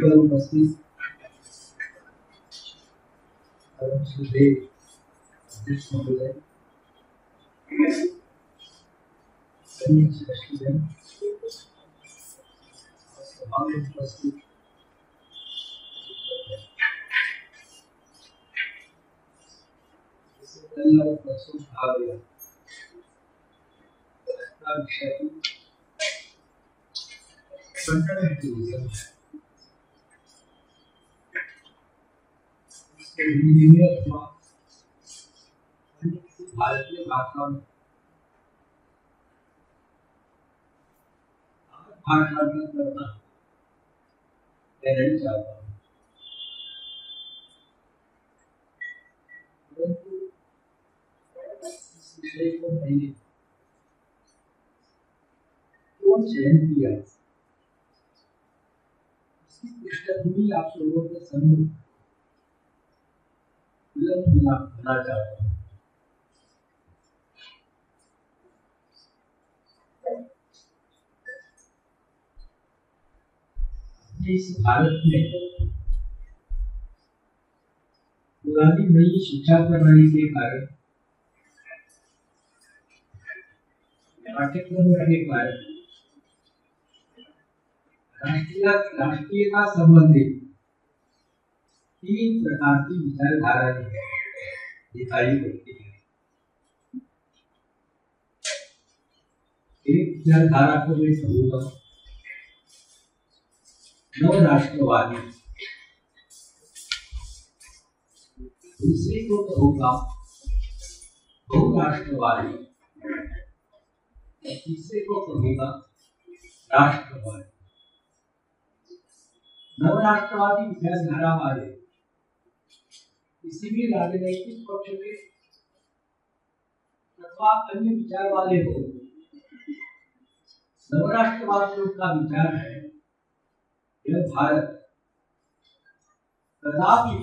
उपस्थित अध्यक्ष महोदय, सभी उपस्थित भारतीय भाषा में भाषांतरण करना मैं नहीं चाहता हूँ, परंतु इस विषय को मैंने क्यों चयन किया, इसकी पृष्ठभूमि आप लोगों के सम्मुख करना चाहता हूँ। इस भारत में पुरानी नई शिक्षा प्रणाली के कारण, पाठ्यक्रमों के कारण राष्ट्रीयता संबंधित 3 प्रकार की विचारधाराएं दिखाई पड़ती है। एक विचारधारा को मैं कहूँगा नव राष्ट्रवादी, दूसरे को कहूँगा बहुराष्ट्रवादी, तीसरे को कहूँगा राष्ट्रवादी। नवराष्ट्रवादी विचारधारा वाले किसी भी राजनीतिक पक्ष के अथवा अन्य विचार वाले हो, नवराष्ट्रवादियों का विचार है यह भारत कदापि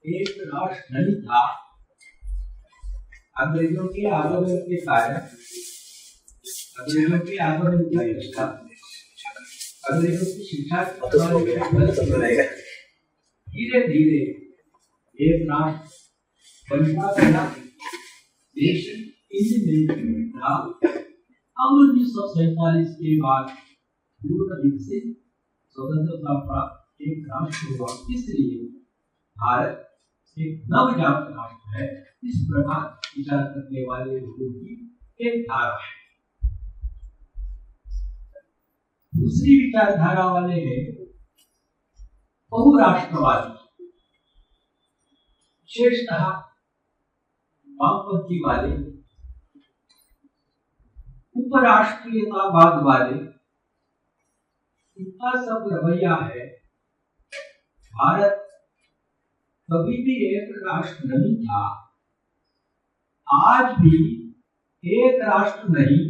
एक राष्ट्र नहीं था। अंग्रेजों के आगमन के कारण, अंग्रेजों की शिक्षा धीरे धीरे एक राष्ट्र बनता गया। देश इंडिपेंडेंट था। 1947 के बाद पूर्ण विकसित स्वतंत्रता प्राप्त एक राष्ट्र हुआ, इसलिए भारत एक नवजात राष्ट्र है। इस प्रकार विचार करने वाले लोगों की एक धारा है। दूसरी विचारधारा वाले हैं बहुराष्ट्रवादी, विशेषतः वामपंथी वाले, उपराष्ट्रीयतावाद वाले। इनका सब रवैया है भारत कभी भी एक राष्ट्र नहीं था, आज भी एक राष्ट्र नहीं,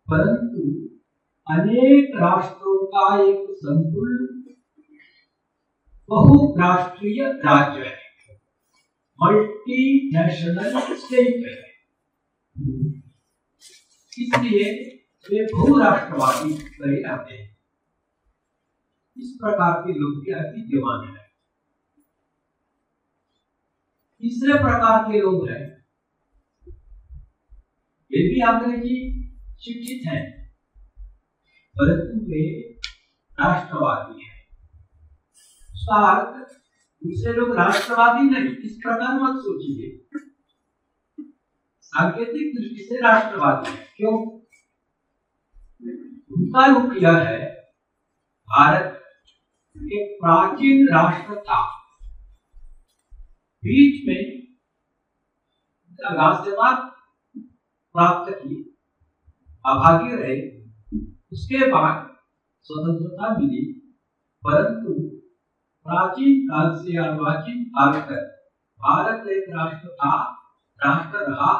परंतु अनेक राष्ट्रों का एक संकुल बहुराष्ट्रीय राज्य है, मल्टीनेशनल स्टेट है। इसलिए वे बहुराष्ट्रवादी कहे जाते हैं। इस प्रकार के लोग भी विद्यमान है। तीसरे प्रकार के लोग हैं, वे भी अंग्रेजी शिक्षित हैं, परंतु वे राष्ट्रवादी हैं। उसका अर्थ दूसरे लोग राष्ट्रवादी नहीं, इस प्रकार मत सोचिए। सांकेतिक दृष्टि से राष्ट्रवादी है। क्यों? उनका रुख यह है, भारत एक प्राचीन राष्ट्र था, बीच में राज्यता प्राप्त की, अभागी रहे, उसके बाद स्वतंत्रता मिली, परंतु प्राचीन काल से अर्वाचीन काल तक भारत एक राष्ट्र था, राष्ट्र रहा,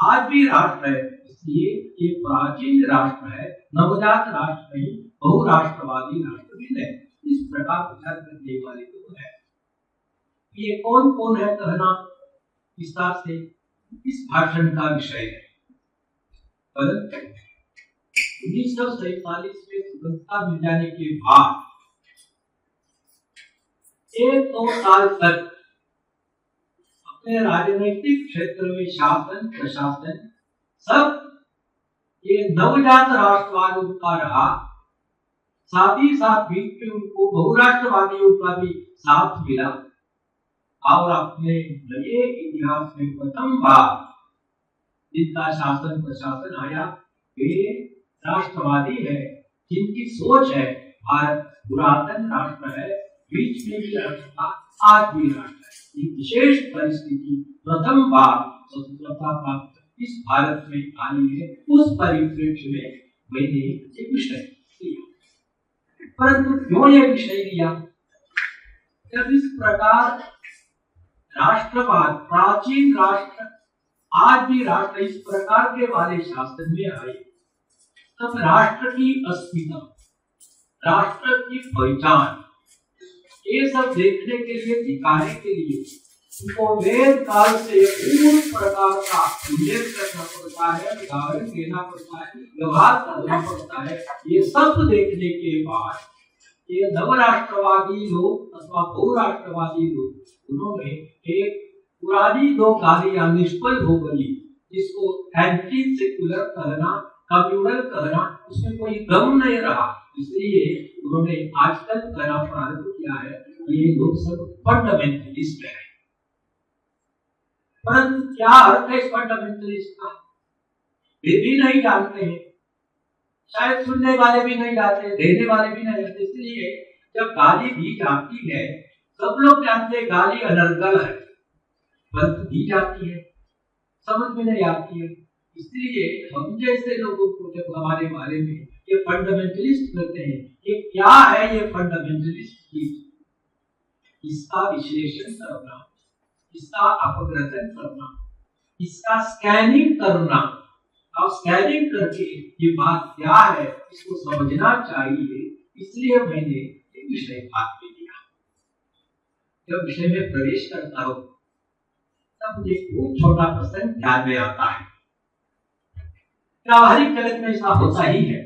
आज भी राष्ट्र है। इसलिए ये प्राचीन राष्ट्र है, नवजात राष्ट्र नहीं, बहुराष्ट्रवादी राष्ट्र भी नहीं। इस प्रकार विचार करने वाले लोग हैं। ये कौन कौन है कहना विस्तार से इस भाषण का विषय है। परंतु 1947 में स्वतंत्रता मिल जाने के बाद 1-2 साल तक अपने राजनीतिक क्षेत्र में शासन प्रशासन सब ये नवजात राष्ट्रवाद उनका रहा, साथ ही साथ बीच में उनको बहुराष्ट्रवादियों का भी साथ मिला और अपने नए इतिहास में प्रथम बार जिनका शासन प्रशासन आया वे राष्ट्रवादी है, जिनकी सोच है भारत पुरातन राष्ट्र है, बीच में भी राष्ट्र था, आज भी राष्ट्र है। एक विशेष परिस्थिति प्रथम बार स्वतंत्रता प्राप्त इस भारत में आई है, उस परिप्रेक्ष्य में मैंने ये विषय लिया। परंतु क्यों ये विषय लिया? जब इस प्रकार राष्ट्रवाद प्राचीन राष्ट्र आज भी राष्ट्र इस प्रकार के वाले शासन में आए, तब राष्ट्र की अस्मिता, राष्ट्र की पहचान, ये सब देखने के लिए, दिखाने के लिए उनको वेद काल से पूर्ण प्रकार का उल्लेख करना पड़ता है, उदाहरण देना पड़ता है, व्यवहार करना पड़ता है। ये सब देखने के बाद ये नवराष्ट्रवादी लोग अथवा बहुराष्ट्रवादी लोग उन्होंने एक पुरानी दो गालियां निष्फल हो गई, जिसको एंटी सेक्युलर कहना, कम्युनल कहना, उसमें कोई दम नहीं रहा, इसलिए उन्होंने आजकल कहना प्रारंभ किया है ये लोग सब फंडामेंटलिस्ट है। परंतु क्या अर्थ है इस फंडामेंटलिस्ट का वे भी नहीं जानते हैं, शायद सुनने वाले भी नहीं जानते, देने वाले भी नहीं जानते। इसलिए जब गाली दी जाती है, सब लोग जानते हैं गाली अनर्गल है, परंतु दी जाती है समझ में नहीं आती है। इसलिए हम जैसे लोगों को जब हमारे बारे में ये फंडामेंटलिस्ट कहते हैं, ये क्या है ये फंडामेंटलिस्ट की, इसका विश्लेषण करना, इसका अपग्रथन करना, इसका स्कैनिंग करना और स्कैनिंग करके ये बात क्या है इसको समझना चाहिए। इसलिए मैंने ये विषय हाथ में लिया। जब विषय में प्रवेश करता हूं तब मुझे बहुत छोटा प्रश्न ध्यान में आता है। व्यावहारिक जगत में ऐसा होता ही है।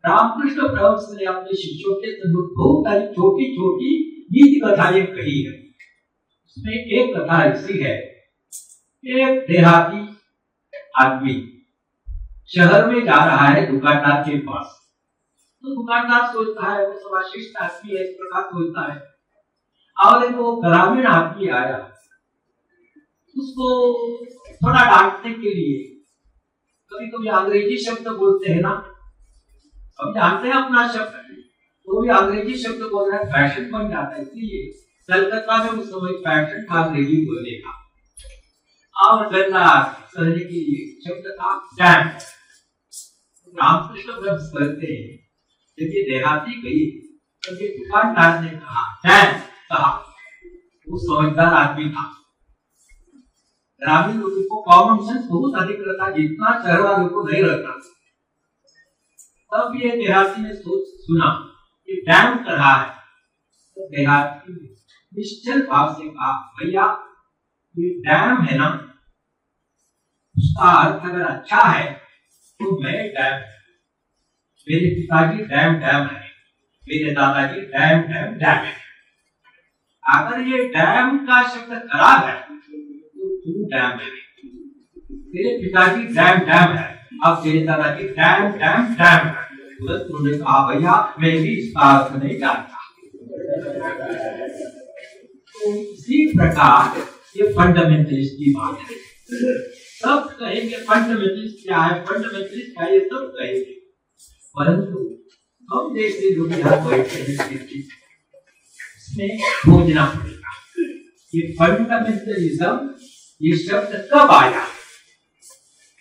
रामकृष्ण परमहंस ने अपने शिष्यों के सम्मुख बहुत सारी छोटी छोटी नीति कथाएं कही है। उसमें एक कथा ऐसी है, एक देहाती आदमी शहर में जा रहा है दुकानदार के पास, तो दुकानदार सोचता है वो समाशिष्ट आदमी है, इस प्रकार सोचता है। और एक वो ग्रामीण आदमी आया, उसको थोड़ा डांटने के लिए कभी कभी अंग्रेजी शब्द बोलते हैं ना, हम जानते हैं अपना शब्द, तो भी अंग्रेजी शब्द बोल रहा है, फैशन बन जाता है। इसलिए कलकत्ता में उस समय फैशन था अंग्रेजी बोलने का, और गंदा कहने के लिए शब्द था डैम। रामकृष्ण परमहंस कहते हैं जब ये देहाती गई तब ये दुकानदार ने कहा डैम, कहा। वो समझदार आदमी था, ग्रामीण लोगों को कॉमन सेंस बहुत अधिक रहता, जितना शहर वालों को नहीं रहता। तब ये देहाती ने सोच सुना कि डैम कर रहा है, तो देहाती ने निश्चल भाव से कहा भैया ये डैम है ना, उसका अर्थ अगर अच्छा है तो मैं डैम, मेरे पिताजी डैम डैम है, मेरे दादाजी डैम डैम डैम है। अगर ये डैम का शब्द खराब है तो तू डैम है, तेरे पिताजी डैम डैम है, अब तेरे दादाजी डैम डैम डैम है। तुमने कहा भैया मैं भी इसका अर्थ नहीं जानता। तो इसी प्रकार ये फंडामेंटलिस्ट की बात है। सब कहेंगे फंडामेंटलिस्ट क्या है, फंडामेंटलिस्ट क्या है, ये सब कहेंगे, परंतु हम जैसे लोग यहाँ बैठे हैं इसमें खोजना पड़ेगा ये फंडामेंटलिज्म ये शब्द कब आया।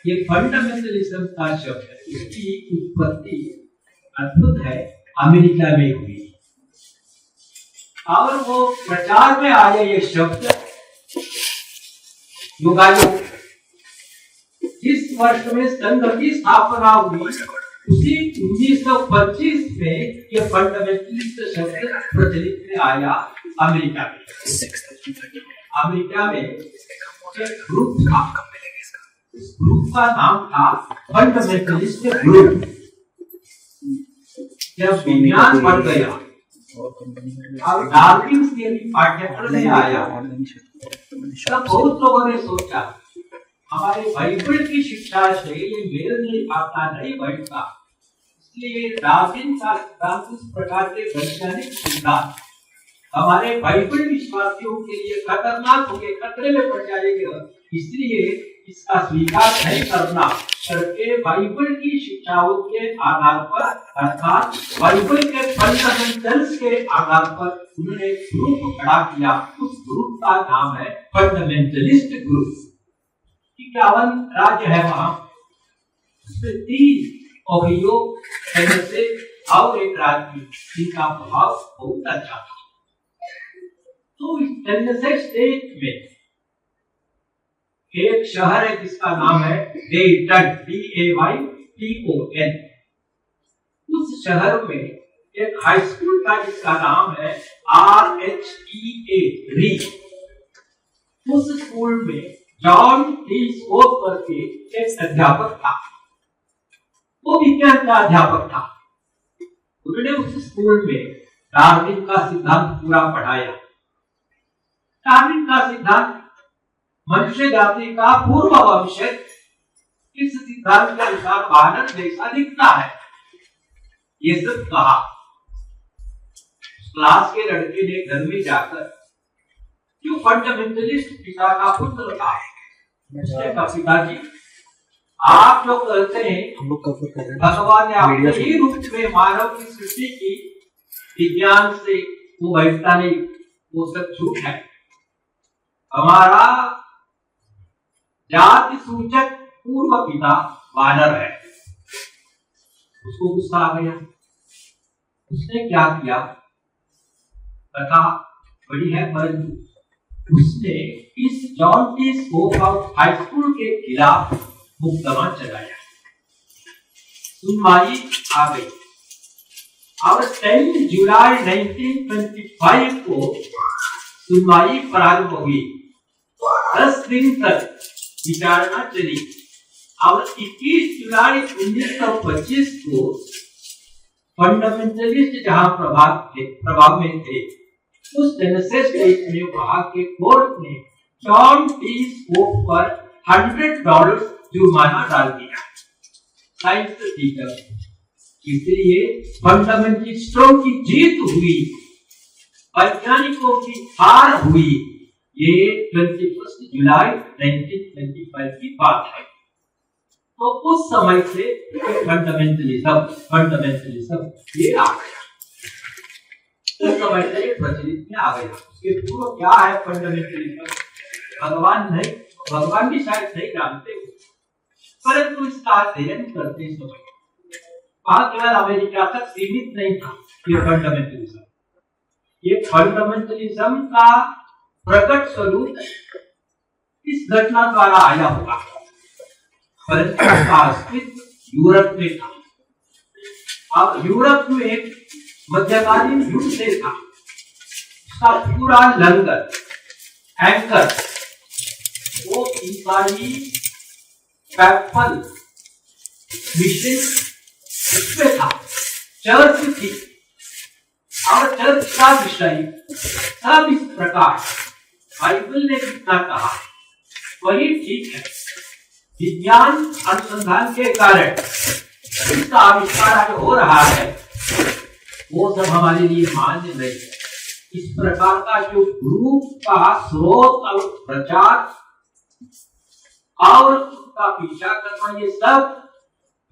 ये फंडामेंटलिज्म का शब्द, इसकी उत्पत्ति अद्भुत है, अमेरिका में हुई और वो प्रचार में आया ये शब्द युगायुग। जिस वर्ष में संघ की स्थापना हुई उसी 1925 में ये फंडामेंटलिस्ट शब्द प्रचलित में आया अमेरिका में। अमेरिका में एक ग्रुप था, उस ग्रुप का नाम था फंडामेंटलिस्ट ग्रुप। जब विज्ञान बढ़ गया, अब डार्विन थियरी पाठ्यक्रम में आया तब बहुत लोगों ने सोचा हमारे बाइबल की शिक्षा से ये मेल नहीं खाता, नहीं बैठता, इसलिए डार्विन का सिद्धांत इस प्रकार के वैज्ञानिक सिद्धांत हमारे बाइबल विश्वासियों के लिए खतरनाक होंगे, खतरे में पड़ जाएंगे, इसलिए इसका स्वीकार नहीं करना करके बाइबल की शिक्षाओं के आधार पर अर्थात बाइबल के फंडामेंटल्स के आधार पर उन्होंने ग्रुप खड़ा किया। उस ग्रुप का नाम है फंडामेंटलिस्ट ग्रुप। 51 राज्य है वहां, उसमें 3 ओहियो से और एक राज्य जिनका प्रभाव बहुत अच्छा था। तो इस टेनेसी स्टेट में एक शहर है जिसका नाम है डेयटन, DAYTON। उस शहर में एक हाई स्कूल था जिसका नाम है RHEA, री। उस स्कूल में जॉन टी स्कोप करके एक अध्यापक था, वो विज्ञान का अध्यापक था। उन्होंने उस स्कूल में डार्विन का सिद्धांत पूरा पढ़ाया। डार्विन का सिद्धांत मनुष्य जाति का पूर्व भविष्य इस सिद्धांत के अनुसार वानर जैसा दिखता है, ये सब कहा। क्लास के लड़के ने घर में जाकर जो फंडामेंटलिस्ट पिता का पुत्र था, उसने कहा पिताजी आप लोग कहते हैं भगवान ने अपने ही रूप में मानव की सृष्टि की, विज्ञान से वो बैठता नहीं, वो सब झूठ है। हमारा जाति सूचक पूर्व पिता वानर है। उसको गुस्सा आ गया। उसने क्या किया, कथा बड़ी है परंतु उसने इस John T scope high school के खिलाफ मुकदमा चलाया। सुनवाई आ गई और 10 जुलाई 1925 को सुनवाई प्रारंभ हुई। 10 दिन तक विचारणा चली और 21 जुलाई 1925 को फंडामेंटलिस्ट जहां प्रभाव में थे उस टेनेसी स्टेट में वहां के कोर्ट ने जॉन टी स्कोप पर $100 जुर्माना डाल दिया। साइंस टीचर, इसलिए फंडामेंटलिस्टों की जीत हुई, वैज्ञानिकों की हार हुई। ये 21 जुलाई 1925 की बात है। तो उस समय से फंडामेंटलिज्म ये आ गया, उस समय से ये प्रचलित में आ गया। उसके पूर्व क्या है फंडामेंटलिज्म, भगवान भी शायद नहीं जानते, परंतु इसका अध्ययन करते समय केवल अमेरिका तक सीमित नहीं था ये फंडामेंटलिज्म। ये फंडामेंटलिज्म का प्रकट स्वरूप इस घटना द्वारा आया होगा, परंतु इसका अस्तित्व यूरोप में था। अब यूरोप में मध्यकालीन युग से था। उसका पूरा लंगर एंकर वो ईसाई पैपल मिशन उसमें था, चर्च थी और चर्च का विषय सब इस प्रकार बाइबल ने जितना कहा वही ठीक है। विज्ञान अनुसंधान के कारण इसका आविष्कार आज हो रहा है, वो सब हमारे लिए मान्य नहीं है। इस प्रकार का जो ग्रुप का स्रोत और प्रचार और उसका पीछा करना, ये सब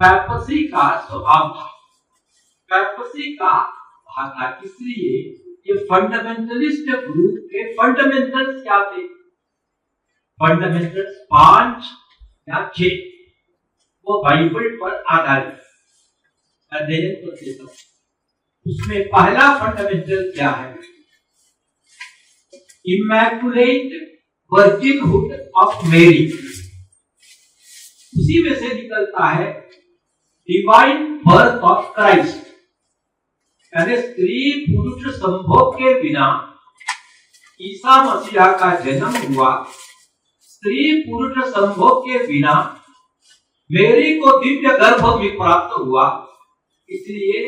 पैपसी का स्वभाव था, पैपसी का भाग था। इसलिए ये फंडामेंटलिस्ट ग्रुप के फंडामेंटल्स क्या थे, फंडामेंटल्स 5 या 6 वो बाइबल पर आधारित अध्ययन करते थे। उसमें पहला फंडामेंटल क्या है, इमैकुलेट वर्जिनहुड ऑफ मैरी। उसी में से निकलता है डिवाइन बर्थ ऑफ क्राइस्ट, यानी स्त्री पुरुष संभोग के बिना ईसा मसीहा का जन्म हुआ। स्त्री पुरुष संभोग के बिना मेरी को दिव्य गर्भ भी प्राप्त हुआ। इसलिए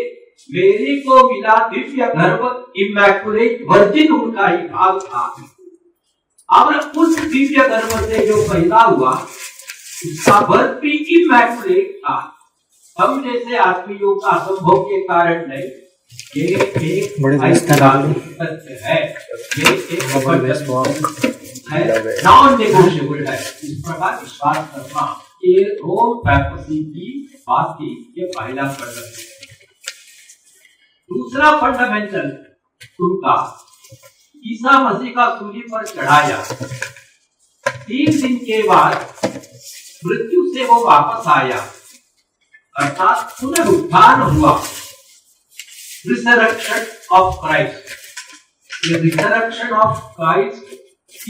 मेरी को मिला दिव्य गर्भ, इमैकुलेट वर्जिनहुड का ही भाव था। अब उस दिव्य गर्भ से जो पैदा हुआ उसका बर्थ भी इमैकुलेट था। हम जैसे आदमियों का असंभव के कारण नहीं, ये एक सत्य है, ये एक नॉन नेगोशिएबल है। इस प्रकार विश्वास करना ये रोम पैपसी की बात थी। ये पहला फंडामेंटल। दूसरा फंडामेंटल उनका ईसा मसीह का सूली पर चढ़ाया, 3 दिन के बाद मृत्यु से वो वापस आया, अर्थात पुनरुत्थान हुआ। Resurrection of Christ. The resurrection of Christ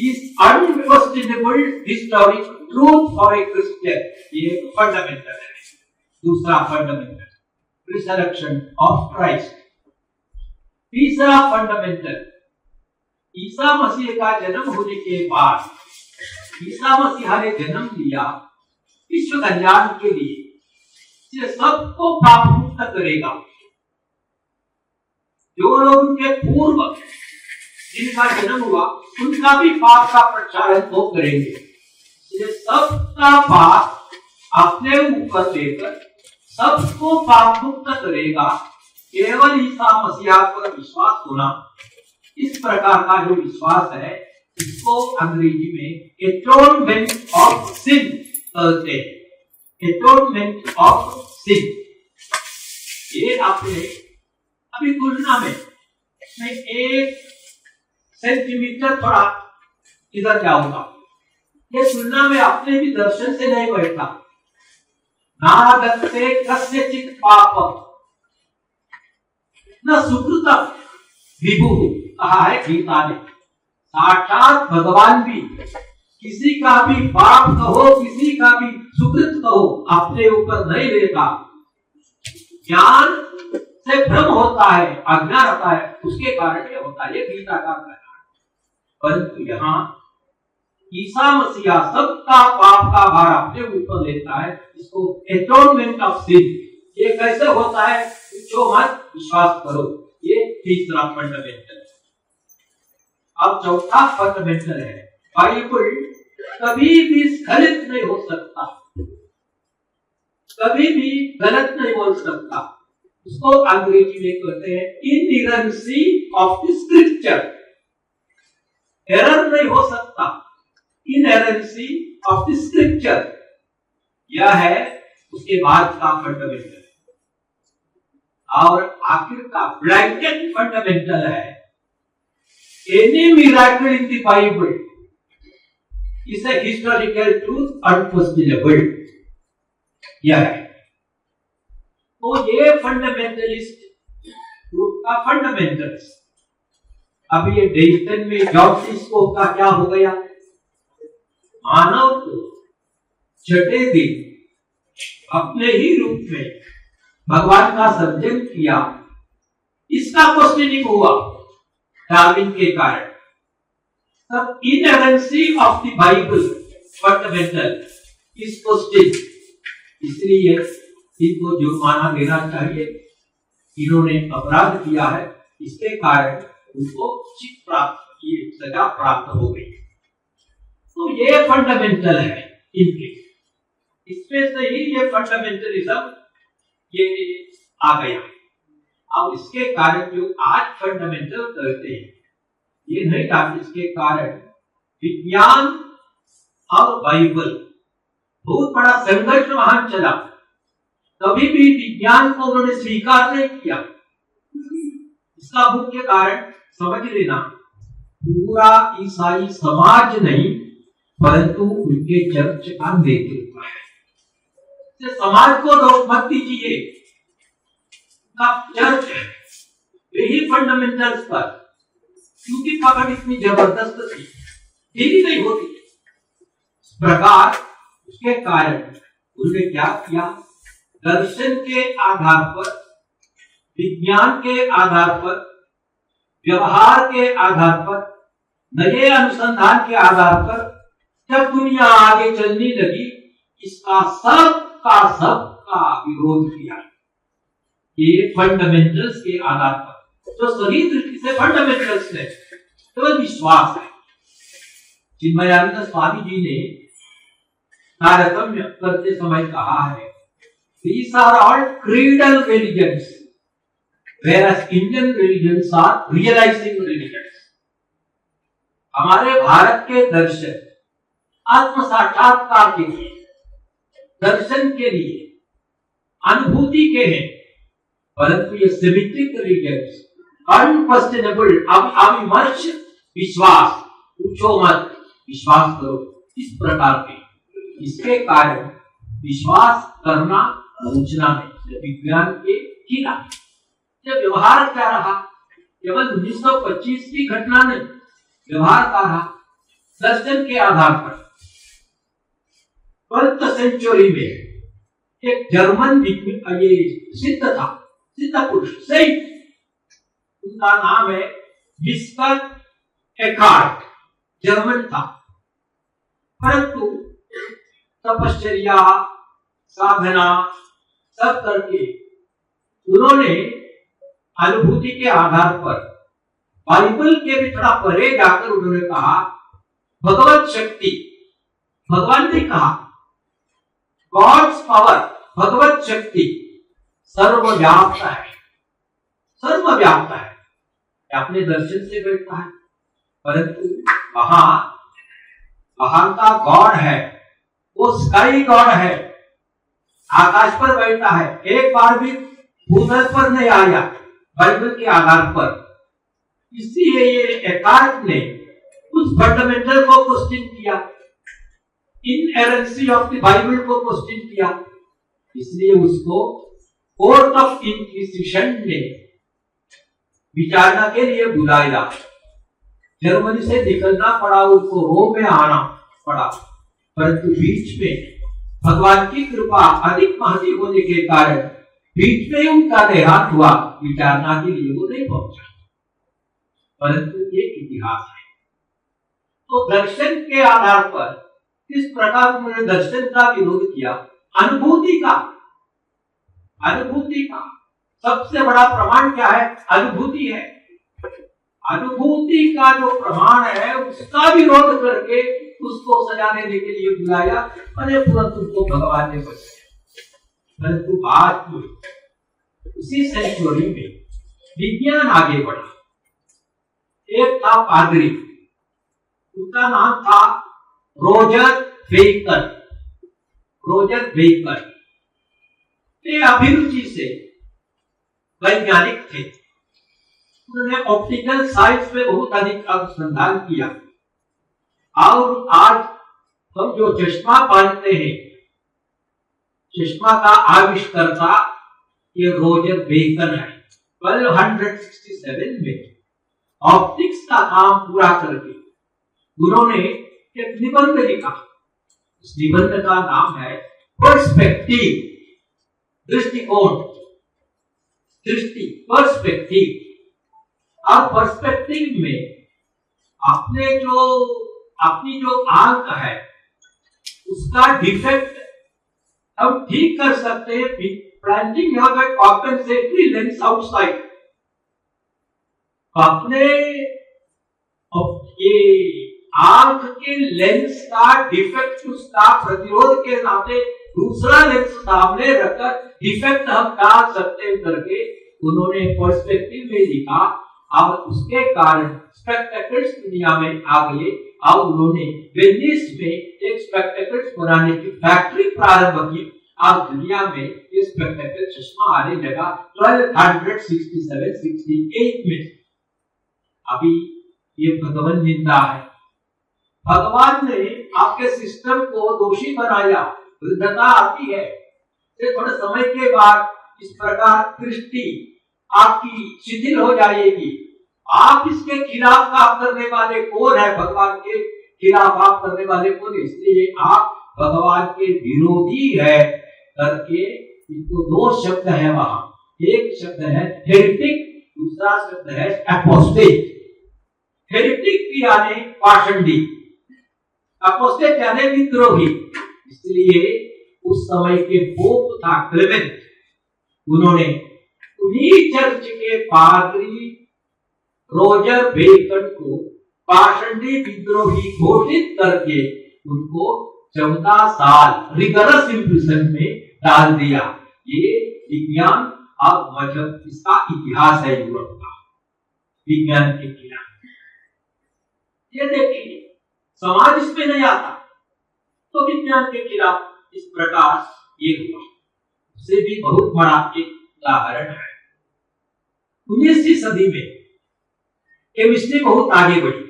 is unquestionable historic truth for a Christian. ये फंडामेंटल है। दूसरा फंडामेंटल, रिसरेक्शन ऑफ क्राइस्ट। तीसरा फंडामेंटल, ईसा मसीह का जन्म होने के बाद ईसा मसीह ने जन्म लिया विश्व कल्याण के लिए, ये सबको पाप मुक्त करेगा। जो लोग उनके पूर्व जिनका जन्म हुआ उनका भी पाप का प्रचारण वो करेंगे। ये सबका पाप अपने ऊपर लेकर सबको पाप मुक्त करेगा। केवल ईसा मसीह पर विश्वास होना, इस प्रकार का जो विश्वास है इसको अंग्रेजी में एटोनमेंट ऑफ सिन कहते हैं। एटोनमेंट ऑफ सिन। ये आपने अभी तुलना में मैं 1 सेंटीमीटर थोड़ा इधर जाऊंगा, ये तुलना में अपने भी दर्शन से नहीं बैठा। नागते कस्यचित् पापम् न सुकृतम् विभुः कहा है गीता ने। साक्षात भगवान भी किसी का भी पाप कहो, किसी का भी सुकृत कहो, अपने ऊपर नहीं लेता। ज्ञान से भ्रम होता है, अज्ञान होता है, उसके कारण ये होता है। ये गीता का कहना है। परंतु यहाँ ईसा मसीहा सबका पाप का भार अपने ऊपर लेता है। इसको एटोनमेंट ऑफ सिन। ये कैसे होता है? जो मत विश्वास करो। ये तीसरा फंडामेंटल है। अब चौथा फंडामेंटल है, बाइबल कभी भी स्खलित नहीं हो सकता, कभी भी गलत नहीं बोल सकता। उसको अंग्रेजी में कहते हैं इनहेरेंसी ऑफ द स्क्रिप्चर। एरर नहीं हो सकता, इनहेरेंसी ऑफ द स्क्रिप्चर, यह है उसके बाद का फंडामेंटल। और आखिर का ब्लैंकेट फंडामेंटल है any miracle in the Bible is a historical truth unquestionable. यह है। तो ये फंडामेंटलिस्ट ग्रुप का फंडामेंटल्स। अब ये डेस्टन में जॉर्ज स्कोप का क्या हो गया? मानव को छठे दिन अपने ही रूप में भगवान का सर्जन किया, इसका क्वेश्चनिंग हुआ डार्विन के कारण। तब इनहेरेंसी ऑफ द बाइबल फंडामेंटल इस क्वेश्चन, इसलिए इनको जुर्माना देना चाहिए। इन्होंने अपराध किया है, इसके कारण उनको सजा प्राप्त हो गई। तो ये फंडामेंटल है इनके, इसमें से ही ये फंडामेंटलिज्म ये आ गया। अब इसके कारण जो आज फंडामेंटल कहते हैं, ये नहीं था। इसके कारण विज्ञान और बाइबल बहुत बड़ा संघर्ष वहां चला। कभी भी विज्ञान को उन्होंने स्वीकार नहीं किया। इसका मुख्य कारण समझ लेना, पूरा ईसाई समाज नहीं परंतु उनके चर्च का नेतृत्व है। समाज को दोष मत दीजिए, चर्च है यही फंडामेंटल्स पर, क्योंकि पकड़ इतनी जबरदस्त थी, ढीली नहीं होती। इस प्रकार उसके कारण उन्होंने क्या किया? दर्शन के आधार पर, विज्ञान के आधार पर, व्यवहार के आधार पर, नए अनुसंधान के आधार पर जब दुनिया आगे चलने लगी, इसका सबका विरोध किया। ये फंडामेंटल्स के आधार पर, जो सही दृष्टि से फंडामेंटल्स है, केवल विश्वास है। चिन्मयानंद स्वामी जी ने तारतम्य करते समय कहा है, these are all creedal religions, whereas Indian religions are realizing religions. हमारे भारत के दर्शन आत्म साक्षात्कार के लिए, दर्शन के लिए, अनुभूति के हैं, परंतु ये सिमेट्रिक रिलीजन्स, अनक्वेश्चनेबल, अविमर्श विश्वास, पूछो मत, विश्वास करो, इस प्रकार के। इसके कारण विश्वास करना सोचना नहीं, विज्ञान के खिलाफ। जब व्यवहार क्या रहा, केवल 1925 की घटना नहीं, व्यवहार का रहा दर्शन के आधार पर। 12th सेंचुरी में एक जर्मन ये सिद्ध था, सिद्ध पुरुष, सही, उनका नाम है विस्कर एकार्ट, जर्मन था, परंतु तपश्चर्या, साधना सब करके उन्होंने अनुभूति के आधार पर बाइबल के भी थोड़ा परे जाकर उन्होंने कहा, भगवत शक्ति, भगवान ने कहा गॉड्स पावर, भगवत शक्ति सर्वव्याप्त है, सर्वव्याप्त है, अपने दर्शन से बैठता है, परंतु वहां का गॉड है, वो स्काई गॉड है, आकाश पर बैठा है, एक बार भी भूतल पर नहीं आया बाइबल के आधार पर। इसलिए ये एकार्ट ने उस फंडामेंटल को क्वेश्चन किया, इनहेरेंसी ऑफ द बाइबल को क्वेश्चन किया, इसलिए उसको कोर्ट ऑफ इंक्विजिशन ने विचारणा के लिए बुलाया। जर्मनी से निकलना पड़ा, उसको रोम में आना पड़ा, परंतु बीच में भगवान की कृपा अधिक महती होने के कारण बीच में उनका देहांत हुआ, विचारणा के लिए वो नहीं पहुंचा, परंतु ये इतिहास है। तो दर्शन के आधार पर किस प्रकार उन्होंने दर्शन का विरोध किया, अनुभूति का सबसे बड़ा प्रमाण क्या है, अनुभूति है। अनुभूति का जो प्रमाण है उसका विरोध करके उसको सजा देने के लिए बुलाया, अरे तुरंत उसको भगवान ने बचाया। परंतु बाद में उसी सेंचुरी में विज्ञान आगे बढ़ा। एक था पादरी, उसका नाम था रोजर बेकर। ये अभिरुचि से वैज्ञानिक थे, उन्होंने ऑप्टिकल साइंस में बहुत अधिक अनुसंधान किया, और आज हम जो चश्मा पहनते हैं, चश्मा का आविष्कर्ता ये रोजर बेकर है। 1267 में ऑप्टिक्स का काम पूरा करके उन्होंने एक निबंध लिखा। उस निबंध का नाम है पर्सपेक्टिव, दृष्टिकोण, दृष्टि, पर्सपेक्टिव। और पर्सपेक्टिव में अपनी जो आंख है उसका डिफेक्ट हम ठीक कर सकते हैं, प्लांटिंग कॉम्पेंसेटरी लेंस आउटसाइड। अपने ये आंख के लेंस का डिफेक्ट, उसका प्रतिरोध के नाते दूसरा लेंस सामने रखकर डिफेक्ट हम डाल सकते हैं करके उन्होंने पर्सपेक्टिव में लिखा, और उसके कारण स्पेक्टेकल्स दुनिया में आ गए, और उन्होंने वेनिस में एक स्पेक्टेकल्स बनाने की फैक्ट्री प्रारंभ की, और दुनिया में ये स्पेक्टेकल चश्मा आने लगा 1267-68 में। अभी ये भगवान निंदा है, भगवान ने आपके सिस्टम को दोषी बनाया, वृद्धता आती है, थोड़े समय के बाद इस प्रकार दृष्टि आपकी शिथिल हो जाएगी। आप इसके खिलाफ काम करने वाले कौन है, भगवान के खिलाफ आप करने वाले कौन है, इसलिए आप भगवान के विरोधी है करके इनको दो शब्द है वहां, एक शब्द है हेरेटिक, दूसरा शब्द है एपोस्टेट। हेरेटिक यानी पाषंडी, एपोस्टेट यानी विद्रोही। इसलिए उस समय के पोप था क्लेमेंट, उन्होंने उन्हीं चर्च के पादरी रोजर बेकन को पाषंडी विद्रोही घोषित करके उनको 14 साल रिगरस इम्प्रिजन में डाल दिया। ये विज्ञान और मजहब, इसका इतिहास है यूरोप का, विज्ञान के खिलाफ। ये देखिए समाज इसमें नहीं आता तो विज्ञान के खिलाफ इस प्रकार ये हुआ। उससे भी बहुत बड़ा एक उदाहरण है, 19वीं सदी में केमिस्ट्री बहुत आगे बढ़ी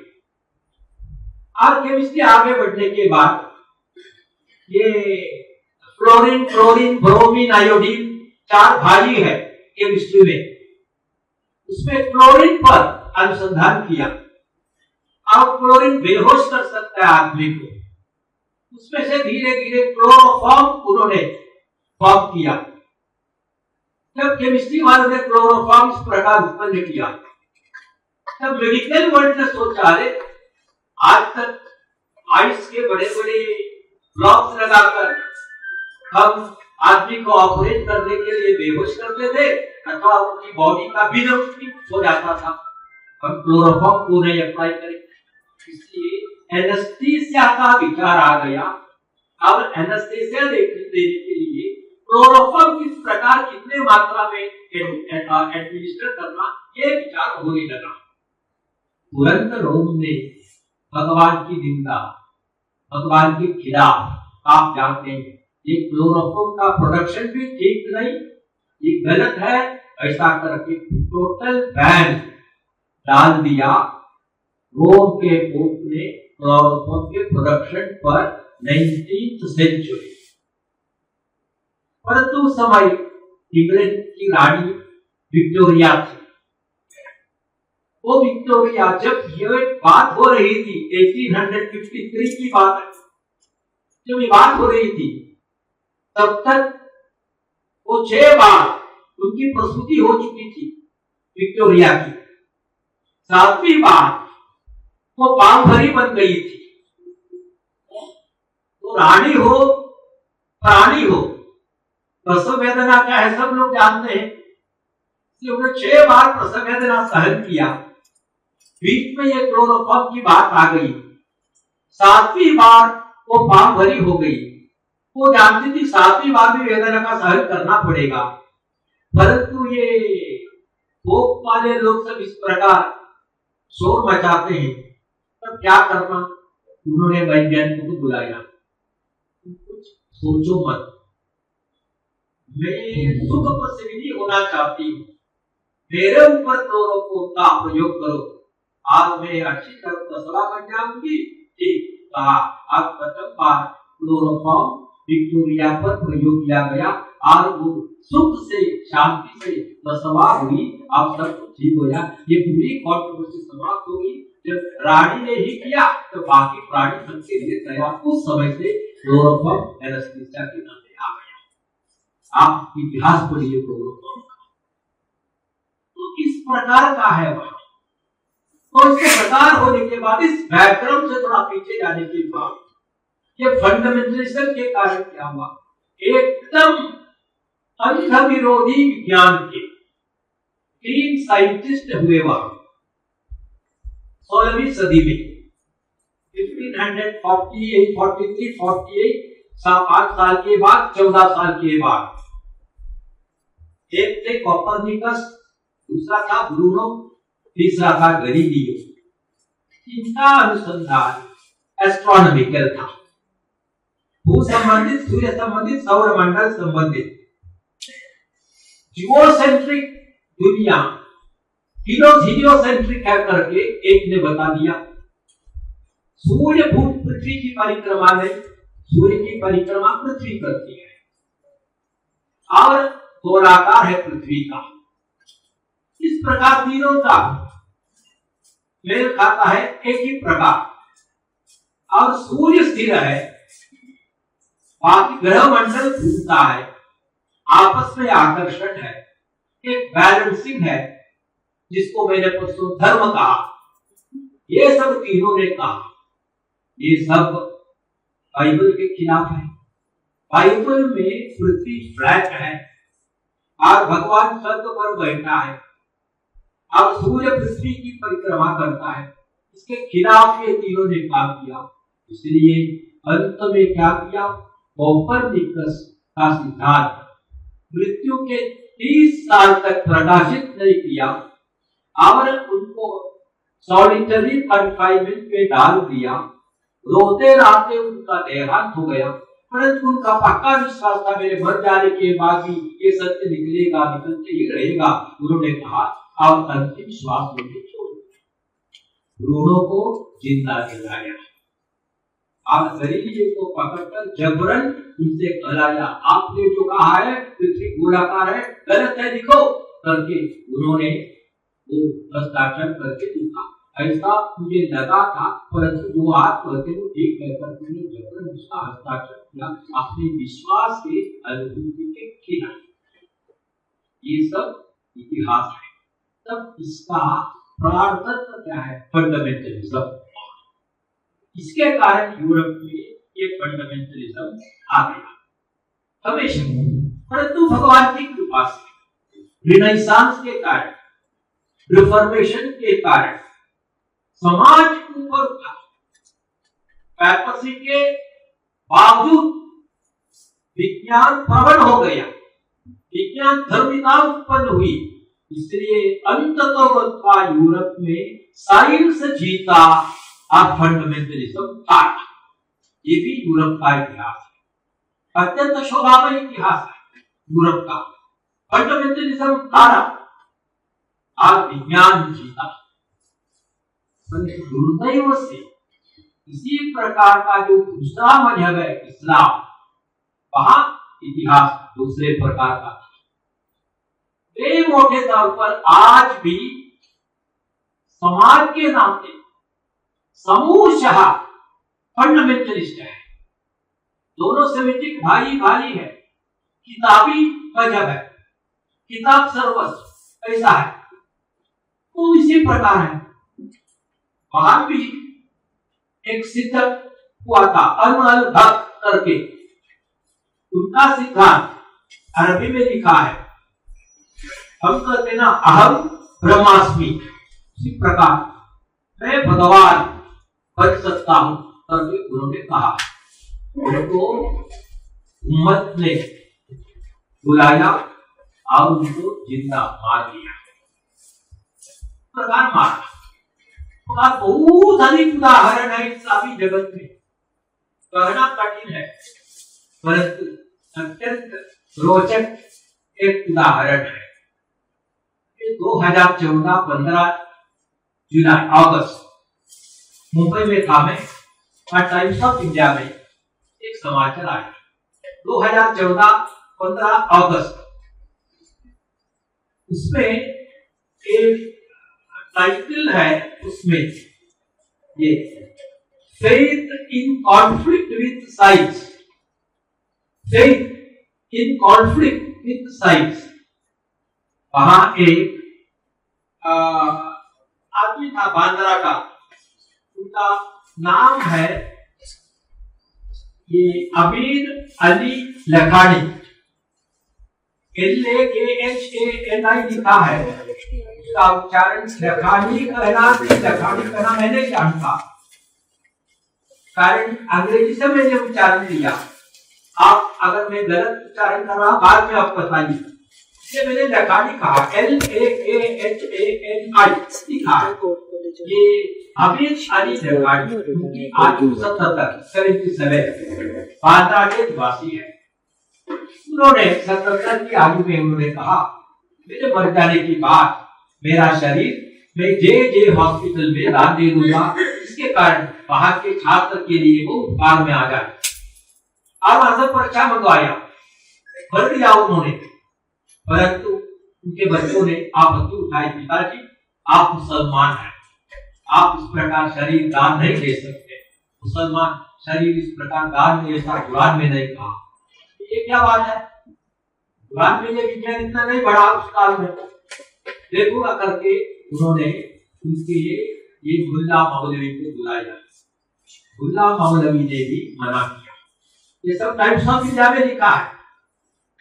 और केमिस्ट्री आगे बढ़ने के बाद ये फ्लोरीन, क्लोरीन, ब्रोमीन, आयोडीन 4 भाई है केमिस्ट्री में। उसमें क्लोरीन पर अनुसंधान किया। अब क्लोरीन बेहोश कर सकता है आदमी को। उसमें से धीरे धीरे क्लोरोफॉर्म उन्होंने फॉर्म किया। जब केमिस्ट्री वालों ने क्लोरोफॉर्म इस प्रकार उत्पन्न किया, तब मेडिकल वर्ल्ड ने सोचा, अरे आज तक आइस के बड़े बड़े ब्लॉक्स लगाकर हम आदमी को ऑपरेट करने के लिए बेहोश करते थे अथवा उनकी बॉडी का विनाश हो जाता था। हम क्लोरोफॉर्म को नहीं अप्लाई करें, इसलिए एनेस्थीसिया का विचार आ गया। अब एनेस्थीसिया देने के लिए क्लोरोफॉर्म किस प्रकार, कितने मात्रा में एडमिनिस्टर करना, ये विचार होने लगा। तुरंत रोम ने भगवान की निंदा, भगवान के खिलाफ, आप जानते हैं ये क्लोरोफॉर्म का प्रोडक्शन भी ठीक नहीं, ये गलत है, ऐसा करके टोटल बैन डाल दिया रोम के पोप ने क्लोरोफॉर्म के प्रोडक्शन पर 19th सेंचुरी। परंतु उस समय इंग्लैंड की रानी विक्टोरिया थी। वो विक्टोरिया, जब ये बात हो रही थी 1853 की बात है, जब ये बात हो रही थी, तब तक वो 6 बार उनकी प्रसूति हो चुकी थी विक्टोरिया की। 7वीं बार वो पांव भरी बन गई थी। तो रानी हो, प्राणी हो, प्रसव वेदना क्या है सब लोग जानते हैं। उन्होंने 6 बार प्रसव वेदना सहन किया। बीच में ये क्लोरोफॉर्म की बात आ गई। 7वीं बार वो पांव भरी हो गई। वो जानती थी 7वीं बार भी वेदना का सहन करना पड़ेगा, परंतु ये भोग वाले लोग सब इस प्रकार शोर मचाते हैं, तब क्या करना। उन्होंने वैज्ञानिकों को बुलाया, कुछ सोचो मत, मैं सुख प्रसविनी होना चाहती हूँ, मेरे ऊपर क्लोरोफॉर्म का प्रयोग करो, आज मैं अच्छी तरह तसला बन जाऊंगी। ठीक कहा। अब प्रथम बार क्लोरोफॉर्म विक्टोरिया पर प्रयोग किया गया और वो सुख से, शांति से प्रसवा हुई। अब सब कुछ ठीक हो गया। ये पूरी कंट्रोवर्सी समाप्त होगी। जब रानी ने ही किया तो बाकी प्राणी सबके लिए तैयार। उस समय से क्लोरोफॉर्म एनेस्थीसिया के नाम पे आ गया। आप इतिहास पढ़िए क्लोरोफॉर्म का, तो किस प्रकार का है वह। तो इसके प्रकार होने के बाद, इस बैकग्राउंड से थोड़ा पीछे जाने के बाद, ये फंडामेंटलिज्म के कारण क्या हुआ, एकदम अंध विरोधी विज्ञान के 3 साइंटिस्ट हुए वहां 16वीं सदी में, 1548, 43, 48, 8 साल के बाद, 14 साल के बाद। एक थे कोपरनिकस, दूसरा था ब्रूनो, तीसरा था गैलीलियो। इनका अनुसंधान एस्ट्रोनॉमिकल था, भू संबंधित, सूर्य संबंधित, सौर मंडल संबंधित। जियोसेंट्रिक दुनिया हीलियोसेंट्रिक है करके एक ने बता दिया। सूर्य पृथ्वी की परिक्रमा नहीं, सूर्य की परिक्रमा पृथ्वी करती है और गोलाकार है पृथ्वी का। इस प्रकार तीनों का मेल खाता है एक ही प्रकार। और सूर्य स्थिर है, बाकी ग्रह मंडल घूमता है, आपस में आकर्षण है, एक बैलेंसिंग है, जिसको मैंने परसों धर्म कहा। ये सब तीनों ने कहा, ये सब बाइबल के खिलाफ है। बाइबल में पृथ्वी फ्लैट है, आज भगवान स्वर्ग पर बैठा है, अब सूर्य पृथ्वी की परिक्रमा करता है, इसके खिलाफ ये तीनों ने काम किया। इसलिए अंत में क्या किया, कोपर्निकस का सिद्धांत मृत्यु के 30 साल तक प्रकाशित नहीं किया और उनको सॉलिटरी कन्फाइनमेंट में डाल दिया। रोते राते उनका देहांत हो गया, परंतु उनका पक्का विश्वास था मेरे मर जाने के बाद भी ये सत्य निकलेगा, निकलते ही रहेगा। उन्होंने कहा और अंतिम श्वास लेके छोड़ दिया, भ्रूणों को जिंदा जलाया और शरीर को पकड़कर जबरन उनसे कहलाया, आपने जो कहा है पृथ्वी गोलाकार है, गलत है, लिखो करके उन्होंने वो हस्ताक्षर करके लिखा। ऐसा मुझे लगा था, परंतु जो आप कहते हो ठीक कहकर तुमने जबरन उसका हस्ताक्षर किया अपने विश्वास के अनुभूति के खिलाफ। ये सब इतिहास है। तब इसका प्रार्थना क्या है, फंडामेंटलिज्म। इसके कारण यूरोप में ये फंडामेंटलिज्म आ गया हमेशा, परंतु भगवान की कृपा से रिनेसांस के कारण, रिफॉर्मेशन के कारण समाज ऊपर उठा। पैपसी के बावजूद विज्ञान प्रबल हो गया, विज्ञान धर्मिता उत्पन्न हुई। इसलिए अंततः यूरोप में साइंस जीता और फंडामेंटलिज्म हारा। ये भी यूरोप का इतिहास है, अत्यंत शोभामय इतिहास है यूरोप का। फंडामेंटलिज्म हारा और विज्ञान जीता। दुर्दैव से इसी प्रकार का जो दूसरा मजहब है इस्लाम, वहां इतिहास दूसरे प्रकार का था। वे मोटे तौर पर आज भी समाज के नाते समूहशः फंडामेंटलिस्ट है। दोनों सेमिटिक भाई भाई है, किताबी मजहब है, किताब सर्वस्व ऐसा है। तो इसी प्रकार है वहां भी एक सिद्ध हुआ था अल भक्त करके, उनका सिद्धांत अरबी में लिखा है। हम कहते ना अहम ब्रह्मास्मि, इसी प्रकार मैं भगवान बन सकता हूं करके उन्होंने कहा। उनको उम्मत ने बुलाया और उनको जिंदा मार दिया, प्रकार मारा। बहुत अधिक उदाहरण है इस्लामी जगत में, कहना कठिन है परंतु अत्यंत रोचक एक उदाहरण है। 2014 15 जुलाई अगस्त मुंबई में था मैं, टाइम्स ऑफ इंडिया में एक समाचार आया 2014 15 अगस्त। उसमें एक टाइटल है, उसमें ये faith in conflict with science, faith in conflict with science. वहां एक आदमी था बांद्रा का, उनका नाम है ये अमीर अली लखानी, LAKHANI लिखा है। इसका उच्चारण लखानी कहना, लखानी कहना मैंने जानता, कारण अंग्रेजी से मैंने उच्चारण लिया। आप अगर मैं गलत उच्चारण कर रहा बाद में आप बताइए। इसलिए मैंने लखानी कहा, LAKHANI लिखा है। ये अमीर अली लखानी, उनकी आयु 77 बांद्रा के निवासी है। उन्होंने 77 की आयु में उन्होंने कहा, मेरे मर जाने के बाद मेरा शरीर मैं जे हॉस्पिटल में दान दे दूंगा, इसके कारण वहां के छात्र के लिए वो उपकार में आ जाए। और वहां से परीक्षा मंगवाया, भर दिया उन्होंने, परंतु उनके बच्चों ने आपत्ति उठाई, पिताजी आप मुसलमान हैं, आप इस प्रकार शरीर दान नहीं दे सकते, मुसलमान शरीर इस प्रकार दान नहीं, ऐसा कुरान में नहीं कहा। ये क्या बात है, कुरान में ये विज्ञान इतना नहीं बढ़ा उस काल में, देखूंगा करके उन्होंने उनके ये मुल्ला मौलवी को बुलाया। मुल्ला मौलवी ने भी मना किया। ये सब टाइम्स ऑफ इंडिया में लिखा है।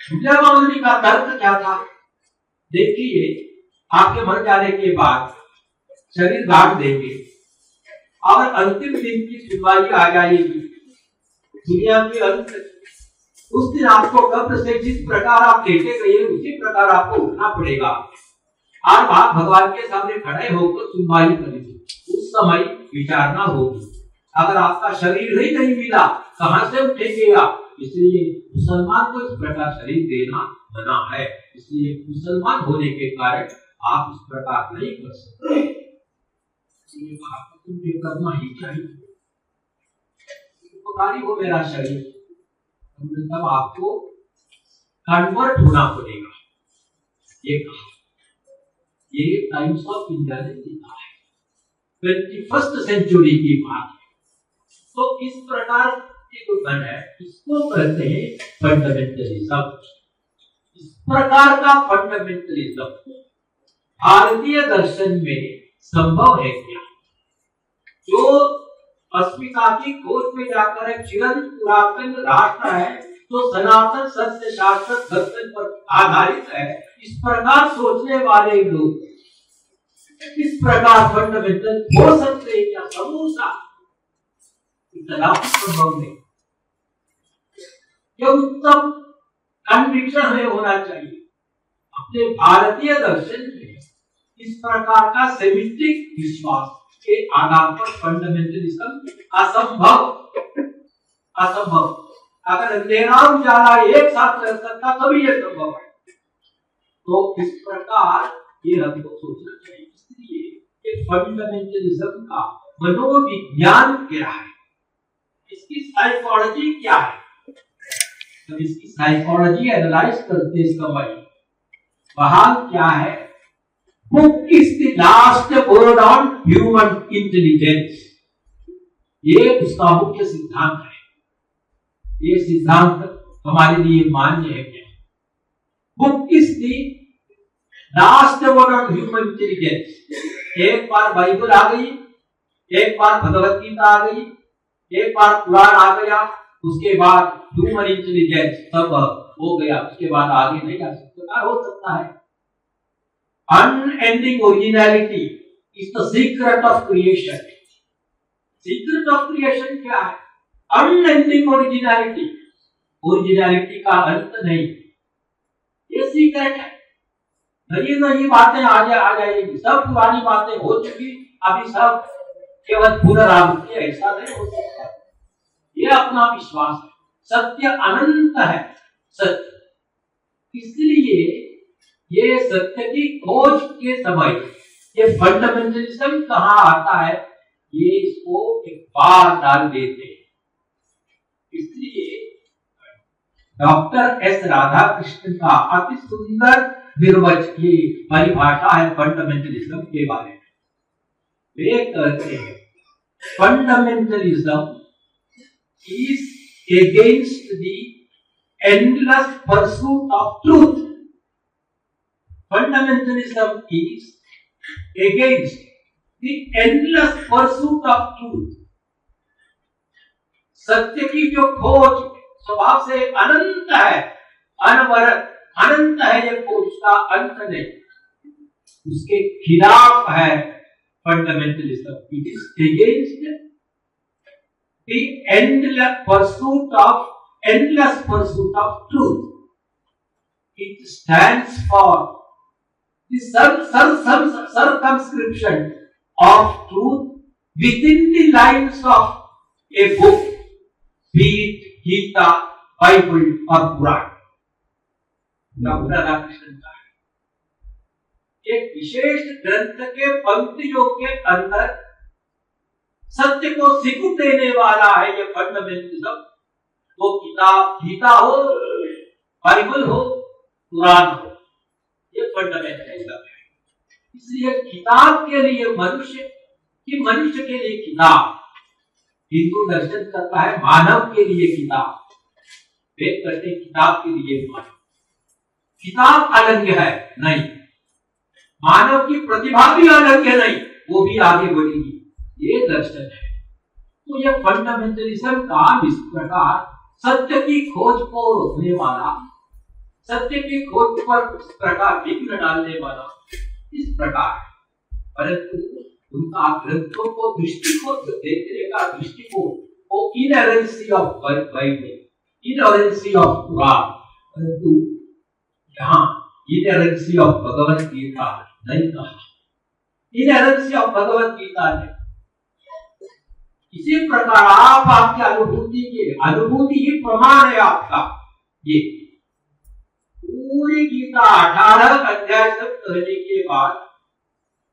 मूल्यवान का तर्क क्या था? देखिए, आपके मर जाने के बाद शरीर गाड़ देंगे और अंतिम दिन की सुनवाई आ जाएगी, दुनिया के अंत। उस दिन आपको कब्र से जिस प्रकार आप लेटे गए उसी प्रकार आपको उठना पड़ेगा और आप भगवान के सामने खड़े होकर सुनवाई करेंगे। उस समय विचारना होगी। अगर आपका शरीर ही नहीं मिला, कहां से उठेंगे आप? इसलिए मुसलमान को इस प्रकार शरीर देना मना है। इसलिए मुसलमान होने के कारण आप इस प्रकार नहीं कर सकते। इसलिए आपको ये करना ही चाहिए। उपकारी हो मेरा शरीर, तब आपको कन्वर्ट होना पड़ेगा। ये कहा, ये टाइम्स ऑफ इंडिया ने लिखा है, 21st सेंचुरी की बात है। तो इस प्रकार के जो मन है, इसको कहते हैं फंडामेंटलिज्म। इस प्रकार का फंडामेंटलिज्म भारतीय दर्शन में संभव है क्या? जो अस्मिता की खोज में जाकर एक चिरंतन राष्ट्र है, तो सनातन सत्य शास्त्र दर्शन पर आधारित है, इस प्रकार सोचने वाले लोग इस प्रकार फंडामेंटल हो सकते हैं क्या? समूसा इतना संभव नहीं। यह उत्तम कन्विक्शन हमें होना चाहिए। अपने भारतीय दर्शन में इस प्रकार का सेमिस्टिक विश्वास के आधार पर फंडामेंटलिज्म असंभव। अगर अंधेरा उजाला एक साथ रह सकता तभी यह संभव है। तो इस प्रकार ये हमको सोचना चाहिए। इसलिए फंडामेंटलिज्म का मनोविज्ञान क्या है, इसकी साइकोलॉजी क्या है, जब इसकी साइकोलॉजी एनालाइज करते समय बहाल क्या है? Book is the last word on human intelligence. ये उसका मुख्य सिद्धांत है। ये सिद्धांत हमारे लिए मान्य है क्या? Book is the last word on human intelligence. एक बार बाइबल आ गई, एक बार भगवत गीता आ गई, एक बार कुरान आ गया, उसके बाद ह्यूमन इंटेलिजेंस सब हो गया, उसके बाद आगे नहीं आ सकता। हो सकता है। Unending originality is the secret of creation. Secret of creation क्या है? Unending originality. ओरिजिनलिटी का अंत नहीं, ये सीक्रेट है। नई बातें आ जाएगी, सब पुरानी बातें हो चुकी, अभी सब केवल पुनरावृत्ति, ऐसा नहीं हो सकता। ये अपना विश्वास है। सत्य अनंत है, सत्य। इसलिए ये सत्य की खोज के समय ये फंडामेंटलिज्म कहां आता है, ये इसको एक बार डाल देते हैं। इसलिए डॉक्टर एस राधाकृष्णन का अति सुंदर निर्वचनीय परिभाषा है फंडामेंटलिज्म के बारे में। वे कहते हैं fundamentalism is against the endless pursuit of truth. Fundamentalism is against the endless pursuit of truth. सत्य की जो खोज स्वभाव से अनंत है, अनवरत अनंत है, ये खोज का अंत नहीं, उसके खिलाफ है fundamentalism. It is against the endless pursuit of truth. It stands for the circumscription of truth within the lines of a book, be it Gita, Bible or Quran. Radhakrishnan का एक विशेष ग्रंथ के पंक्तियों के अंदर सत्य को सिकुड़ देने वाला है ये फंडामेंटलिज्म। वो किताब गीता हो, बाइबल हो, कुरान हो, ये फंडामेंटलिज्म है। इसलिए किताब के लिए मनुष्य के लिए किताब, हिंदू दर्शन करता है मानव के लिए किताब, वेद कहते हैं किताब के लिए मानव। किताब अलंघ्य है नहीं, मानव की प्रतिभा भी अलंघ्य नहीं, वो भी आगे बढ़ेगी, ये दर्शन है। तो यह फंडामेंटलिज्म का इस प्रकार सत्य की खोज को रोकने वाला सत्य की खोज पर इस प्रकार विघ्न डालने वाला इस प्रकार, परंतु उनका ग्रंथों को दृष्टिकोण देखने का दृष्टिकोण वो इनहेरेंसी ऑफ बाइबल, इनहेरेंसी ऑफ कुरान, परंतु यहाँ इनहेरेंसी ऑफ भगवत गीता नहीं कहा। इनहेरेंसी ऑफ भगवत गीता ने इसी प्रकार आप आपकी अनुभूति ही प्रमाण है आपका। ये पूरी गीता 18 अध्याय तक कहने के बाद,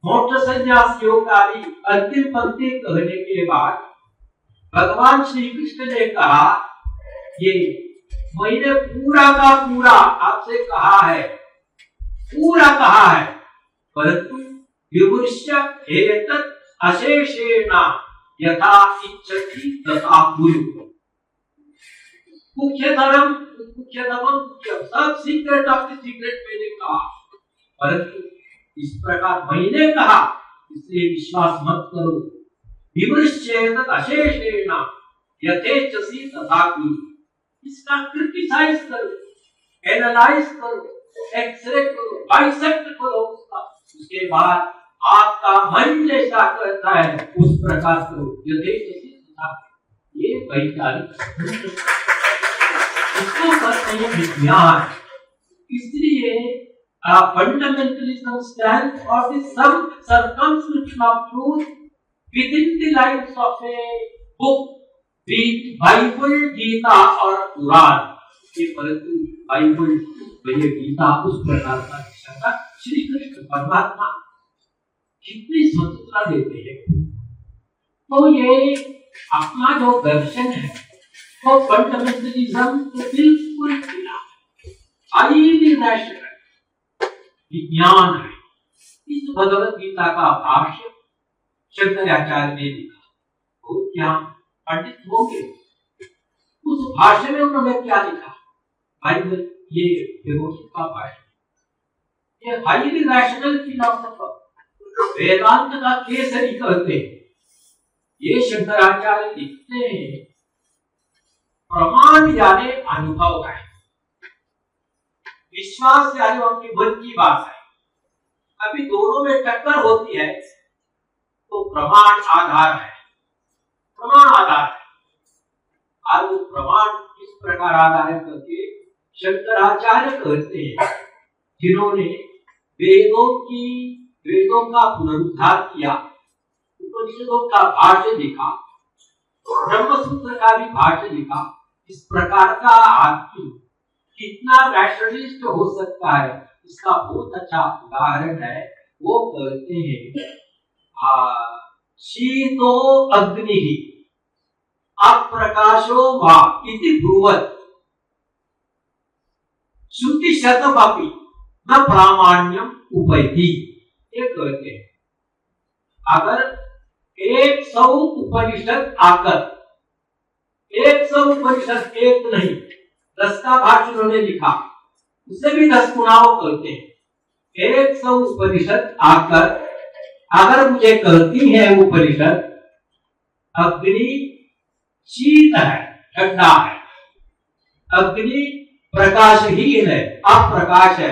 मोक्ष संन्यास योग आदि अंतिम पंक्ति कहने के बाद भगवान श्री कृष्ण ने कहा, ये मैंने पूरा का पूरा आपसे कहा है, पूरा कहा है, परंतु विमृश्य एतत् अशेषेण यथा इच्छति तथा कुरु। मुख्यतम सब सीक्रेट ऑफ द सीक्रेट मैंने कहा, परंतु इस प्रकार मैंने कहा इसलिए विश्वास मत करो। विमृश्य अशेषेण यथेच्छसि तथा कुरु। इसका क्रिटिसाइज करो, एनालाइज करो, एक्सरे करो, बाइसेक्ट करो उसका, उसके बाद आपका मन जैसा करता है उस प्रकार करो। यथेच्छसि तथा, ये वैज्ञानिक इसको कहते हैं विज्ञान। इसलिए fundamentalism stands for the some circumscription of truth within the lines of a book, be it Bible, Gita और कुरान। ये परंतु बाइबल ये गीता उस प्रकार का शिक्षा श्री कृष्ण परमात्मा कितनी स्वतंत्रता देते हैं। तो ये अपना जो दर्शन है वो फंडामेंटलिज्म के बिल्कुल खिलाफ है, हाईली रैशनल विज्ञान है। इस भगवत गीता का भाष्य शंकराचार्य ने लिखा, वो क्या पंडित हो गए, उस भाष्य में उन्होंने क्या लिखा, बाइबल ये देवों का भाष्य, ये हाईली रैशनल फिलॉसफर वेदांत का केसरी कहते हैं। ये शंकराचार्य लिखते हैं प्रमाण यानी अनुभव है, विश्वास यानी उनकी मन की बात है। अभी दोनों में टक्कर होती है तो प्रमाण आधार है, प्रमाण आधार है। और वो प्रमाण किस प्रकार आधार है करके शंकराचार्य कहते हैं, जिन्होंने वेदों का पुनरुद्धार किया, उपनिषदों का भाष्य लिखा, ब्रह्मसूत्र का भी भाष्य लिखा। इस प्रकार का आदमी कितना रैशनलिस्ट हो सकता है, इसका बहुत अच्छा उदाहरण है। वो कहते हैं शीतो अग्नि अप्रकाशो वा इति ब्रुवत् श्रुति शतमपि न प्रामाण्यम उपैति। ये कहते हैं अगर 100 उपनिषद आकर 100 उपनिषद एक नहीं 10 का भाष्य उन्होंने लिखा, उसे भी 10 गुणाओं कहते हैं। 100 उपनिषद आकर अगर मुझे कहती है उपनिषद अग्नि शीत है, ठंडा है, अग्नि प्रकाशहीन है, अप्रकाश है,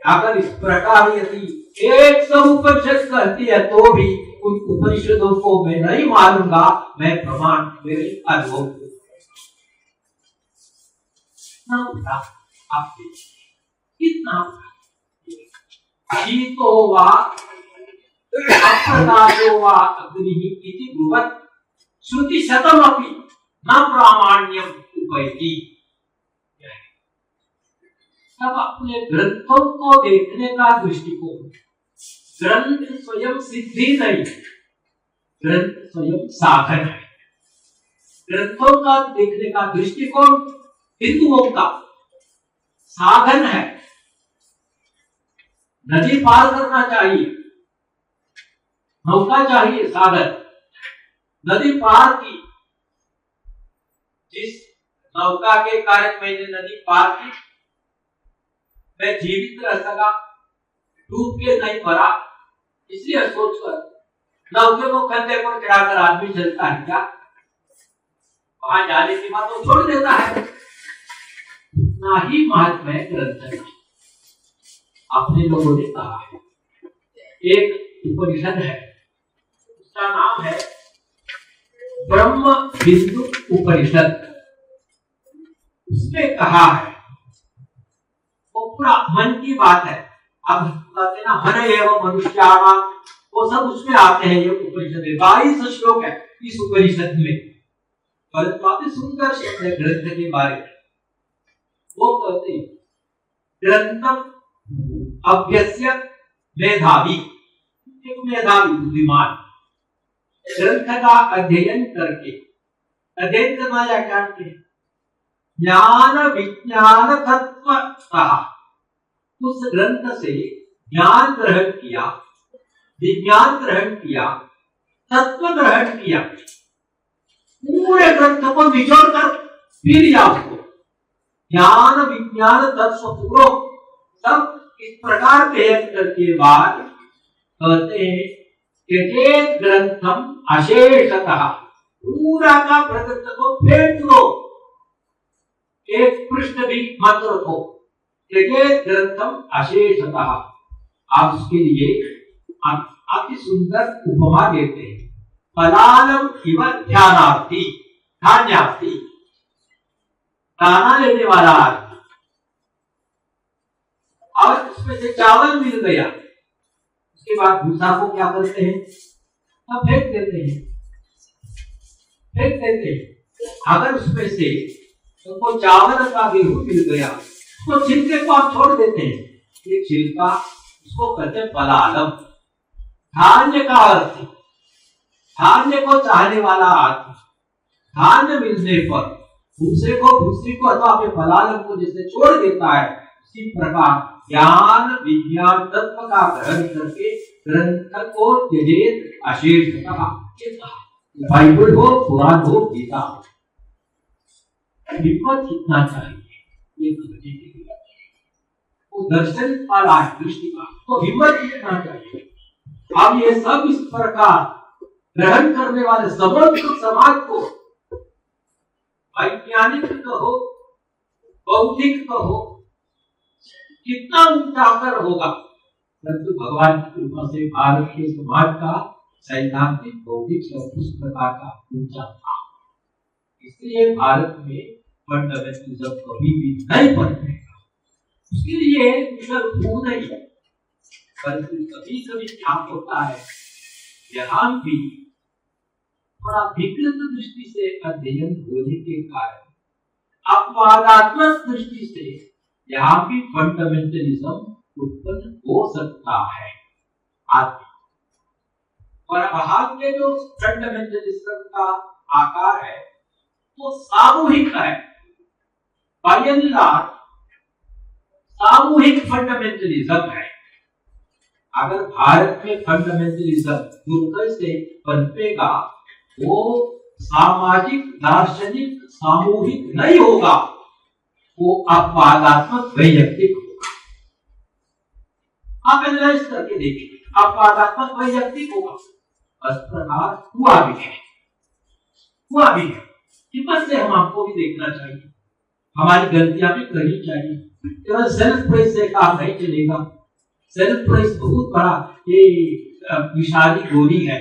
अगर इस प्रकार यदि 100 उपनिषद कहती है तो भी उन उपनिषदों को मैं नहीं मानूंगा, मैं प्रमाण मेरे अनुभव कितना शीतो वा अप्रकाशो वा अग्निः इति ब्रुवत् श्रुति शतमपि न प्रामाण्यम उपैति। तब अपने ग्रंथों को देखने का दृष्टिकोण, ग्रंथ स्वयं सिद्धि नहीं, ग्रंथ स्वयं साधन है। ग्रंथों का देखने का दृष्टिकोण हिंदुओं का साधन है। नदी पार करना चाहिए, नौका चाहिए, साधन। नदी पार की, जिस नौका के कारण मैंने नदी पार की, मैं जीवित रह सका, डूब के नहीं मरा, इसलिए सोचकर नौके को कंधे पर चढ़ाकर आदमी चलता है क्या? वहां जाने के बाद वो छोड़ देता है। उतना ही महात्मा है ग्रंथ का। आपने लोगों ने कहा है, एक उपनिषद है, उसका नाम है ब्रह्म बिंदु उपनिषद। उसमें कहा है, वो पूरा मन की बात है। अब कहते हैं ना, मन एवं मनुष्याणाम, वो सब उसमें आते हैं। ये उपनिषद में 22 श्लोक है इस उपनिषद में, और काफी सुंदर शब्द है ग्रंथ के बारे में। वो कहते हैं, ग्रंथम अभ्यस्य मेधावी, एक मेधावी बुद्धिमान ग्रंथ का अध्ययन करके, अध्ययन करना या क्या करते हैं, ज्ञान विज्ञान तत्व, उस ग्रंथ से ज्ञान ग्रहण किया, विज्ञान ग्रहण किया, तत्व ग्रहण किया, पूरे ग्रंथ को निचोड़ कर पी लिया उसको, ज्ञान विज्ञान तत्व पूरो सब इस प्रकार बेहतर के बाद कहते हैं कि ग्रंथम अशेषतः, पूरा का ग्रंथ को फेंक दो, एक पृष्ठ भी मत रखो। ग्रंथम अशेषतः, आप उसके लिए अति सुंदर उपमा देते हैं, पलालम इव ध्यानार्थी, ध्यानार्थी दाना लेने वाला आदमी। और उसमें से चावल मिल गया, उसके बाद भूसा को क्या करते हैं, अब फेंक देते हैं, फेंक देते हैं। अगर उसमें से उनको चावल का गेहूं मिल गया तो छिलके को आप छोड़ देते हैं, ये छिलका उसको कहते हैं पलालम। धान्य का अर्थ, धान्य को चाहने वाला आदमी, धान्य मिलने पर भूसे को, भूसी को अथवा अपने पलालम को जैसे छोड़ देता है, उसी प्रकार ज्ञान विज्ञान तत्व का ग्रहण करके ग्रंथ को त्यजेत अशेषतः। बाइबल हो, कुरान हो, गीता हो, हिम्मत कितना चाहिए ये समझने के लिए, वो दर्शन वाला है दृष्टि का, तो हिम्मत कितना चाहिए। अब ये सब इस प्रकार ग्रहण करने वाले समग्र समाज को, वैज्ञानिक कहो, बौद्धिक कहो, कितना उठाकर होगा, परंतु भगवान की कृपा से भारत के समाज का सैद्धांतिक बौद्धिक सब उस प्रकार का ऊंचा था। इसलिए भारत में फंडामेंटलिज्म कभी भी नहीं पनपेगा। उसके लिए विकल्प हो नहीं, परंतु कभी कभी क्या होता है, यहाँ भी थोड़ा विकृत दृष्टि से अध्ययन होने के कारण अपवादात्मक दृष्टि से यहाँ भी फंडामेंटलिज्म उत्पन्न हो सकता है आदमी। और वहां के जो फंडामेंटलिज्म का आकार है वो सामूहिक है, बाय एंड लार्ज सामूहिक फंडामेंटलिज्म है। अगर भारत में फंडामेंटलिज्म दुर्ग से पनपेगा, वो सामाजिक दार्शनिक सामूहिक नहीं होगा, वो अपवादात्मक वैयक्तिक होगा। आप एनालाइज करके देखिए, अपवादात्मक वैयक्तिक होगा। इस प्रकार हुआ भी है, हुआ भी है। हिम्मत से हम आपको भी देखना चाहिए, हमारी गलतियां भी करनी चाहिए। केवल सेल्फ प्रेज से काम नहीं चलेगा। सेल्फ प्रेज बहुत बड़ा ये विषादी गोली है,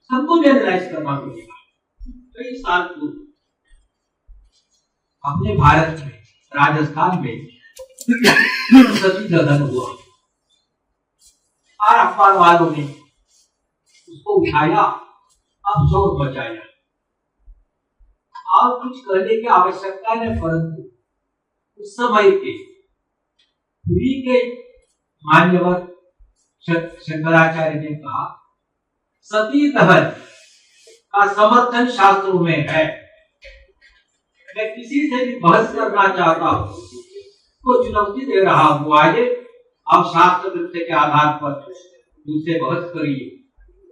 सबको एनालाइज करना पड़ेगा। कई साल पूर्व अपने भारत में राजस्थान में सती दहन हुआ और अखबार वालों ने उसको उठाया, अब शोर मचाया। और कुछ करने की आवश्यकता नहीं, परंतु उस समय के पुरी के मान्यवर शंकराचार्य ने कहा, सती दहन का समर्थन शास्त्रों में है। मैं किसी से भी बहस करना चाहता हूं तो चुनौती दे रहा हूं, आइए आप शास्त्र ग्रंथ के आधार पर मुझसे बहस करिए,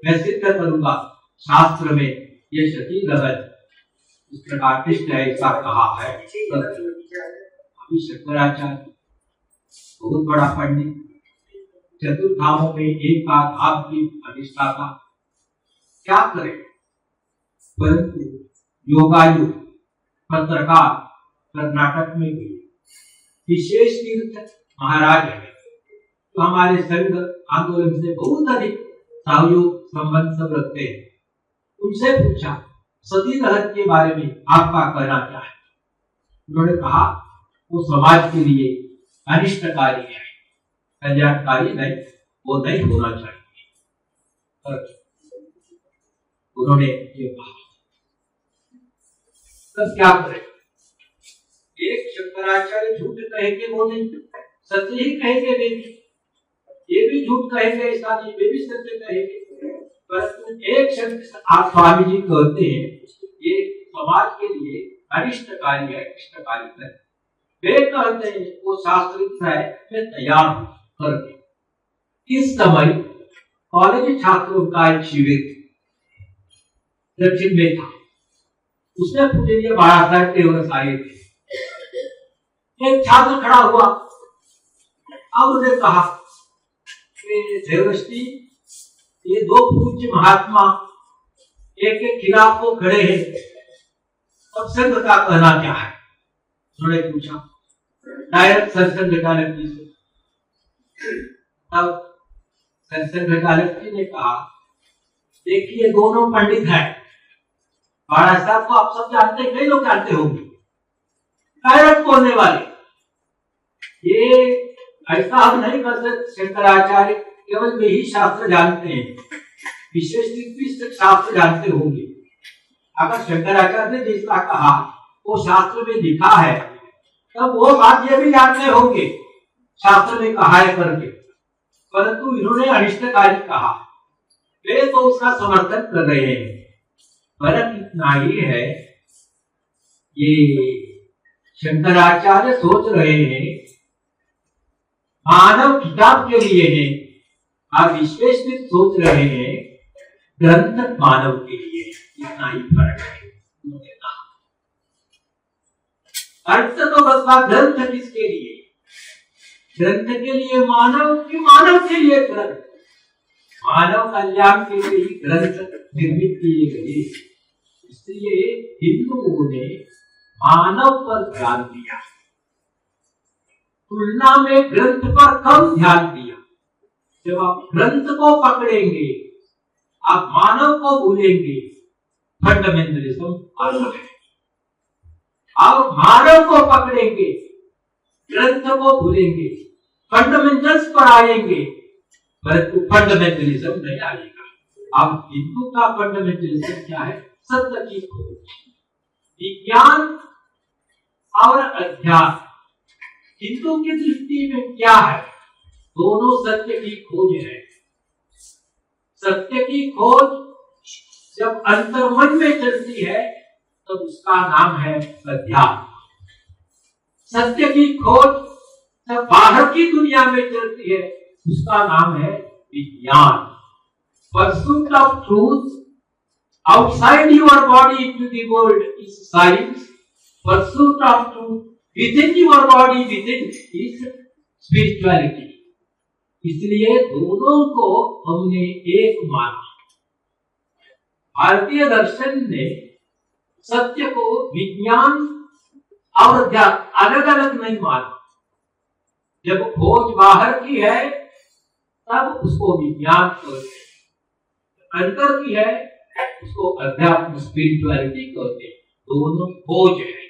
मैं सिद्ध करूंगा शास्त्र में ये सती दहन इस प्रकार कृष्ण ऐसा कहा है। अभी शंकराचार्य बहुत बड़ा पंडित, चतुर्धामों में एक धाम की अधिष्ठाता, क्या करे, परंतु योगायुक्त पत्रकार कर्नाटक में गए, विशेष तीर्थ महाराज है, तो हमारे संघ आंदोलन से बहुत अधिक सहयोग संबंध सब रखते हैं। उनसे पूछा सती रहत के बारे में आपका कहना क्या है। उन्होंने कहा वो समाज के लिए अनिष्टकारी है, कल्याणकारी नहीं, वो नहीं होना चाहिए। उन्होंने ये कहा, तब क्या करें? एक शंकराचार्य झूठ कहेंगे वो नहीं, सत्य ही कहेंगे वे भी, ये भी झूठ कहेंगे ऐसा नहीं, वे भी सत्य कहेंगे। परंतु एक शब्द आप स्वामी जी कहते हैं ये समाज के लिए अनिष्टकारी है, इष्टकारी है। वे कहते हैं वो शास्त्रित है, मैं तैयार हूं करके। इस समय कॉलेज छात्रों का एक शिविर दक्षिण में था, उसमें पूजनीय बाबा साहब टेवरस आए थे। एक छात्र खड़ा हुआ और उन्हें कहा देवरस जी, ये दो पूज्य महात्मा एक के खिलाफ को खड़े हैं, तब संघ का कहना क्या है? उन्होंने पूछा डायरेक्ट सरसंघ घटालक जी से। तब सरसंघ घटालक जी ने कहा देखिए दोनों पंडित हैं, बाड़ा साहब को आप सब जानते हैं, कई लोग जानते होंगे, डायरेक्ट बोलने वाले। ये ऐसा हम नहीं कर सकते, शंकराचार्य केवल वे ही शास्त्र जानते हैं, विशेष शास्त्र जानते होंगे। अगर शंकराचार्य ने जैसा कहा वो शास्त्र में लिखा है, तब वो बात ये भी जानते होंगे शास्त्र में कहा है करके, परंतु इन्होंने अनिष्टकारी कहा, वे तो उसका समर्थन कर रहे हैं। फर्क इतना ही है, ये शंकराचार्य सोच रहे हैं मानव किताब के लिए है, आप विश्वेश्वर सोच रहे हैं ग्रंथ मानव के लिए। इतना ही फर्क है। अर्थ तो बदला ग्रंथ किसके लिए? ग्रंथ के लिए मानव की, मानव के लिए ग्रंथ, मानव कल्याण के लिए ही ग्रंथ निर्मित किए गए। इसलिए हिंदुओं ने मानव पर ध्यान दिया, तुलना में ग्रंथ पर कम ध्यान दिया। जब आप ग्रंथ को पकड़ेंगे, आप मानव को भूलेंगे, फंडामेंटलिज्म आता है। आप मानव को पकड़ेंगे, ग्रंथ को भूलेंगे, फंडामेंटल्स पर आएंगे, परंतु फंडामेंटलिज्म नहीं आएगा। अब हिंदू का फंडामेंटलिज्म क्या है? सत्य की खोज, विज्ञान और अध्यात्म। हिंदू की दृष्टि में क्या है? दोनों सत्य की खोज है। सत्य की खोज जब अंतर्मन में चलती है तब उसका नाम है अध्यात्म। सत्य की खोज जब बाहर की दुनिया में चलती है उसका नाम है विज्ञान। Pursuit of truth outside your body into the world is science. Pursuit of truth within your body within is spirituality. इसलिए दोनों को हमने एक माना। भारतीय दर्शन ने सत्य को विज्ञान और अध्यात्म अलग अलग नहीं माना। जब खोज बाहर की है तब उसको विज्ञान कहते हैं, अंदर की है उसको अध्यात्म स्पिरिचुअलिटी कहते हैं। दोनों खोज है,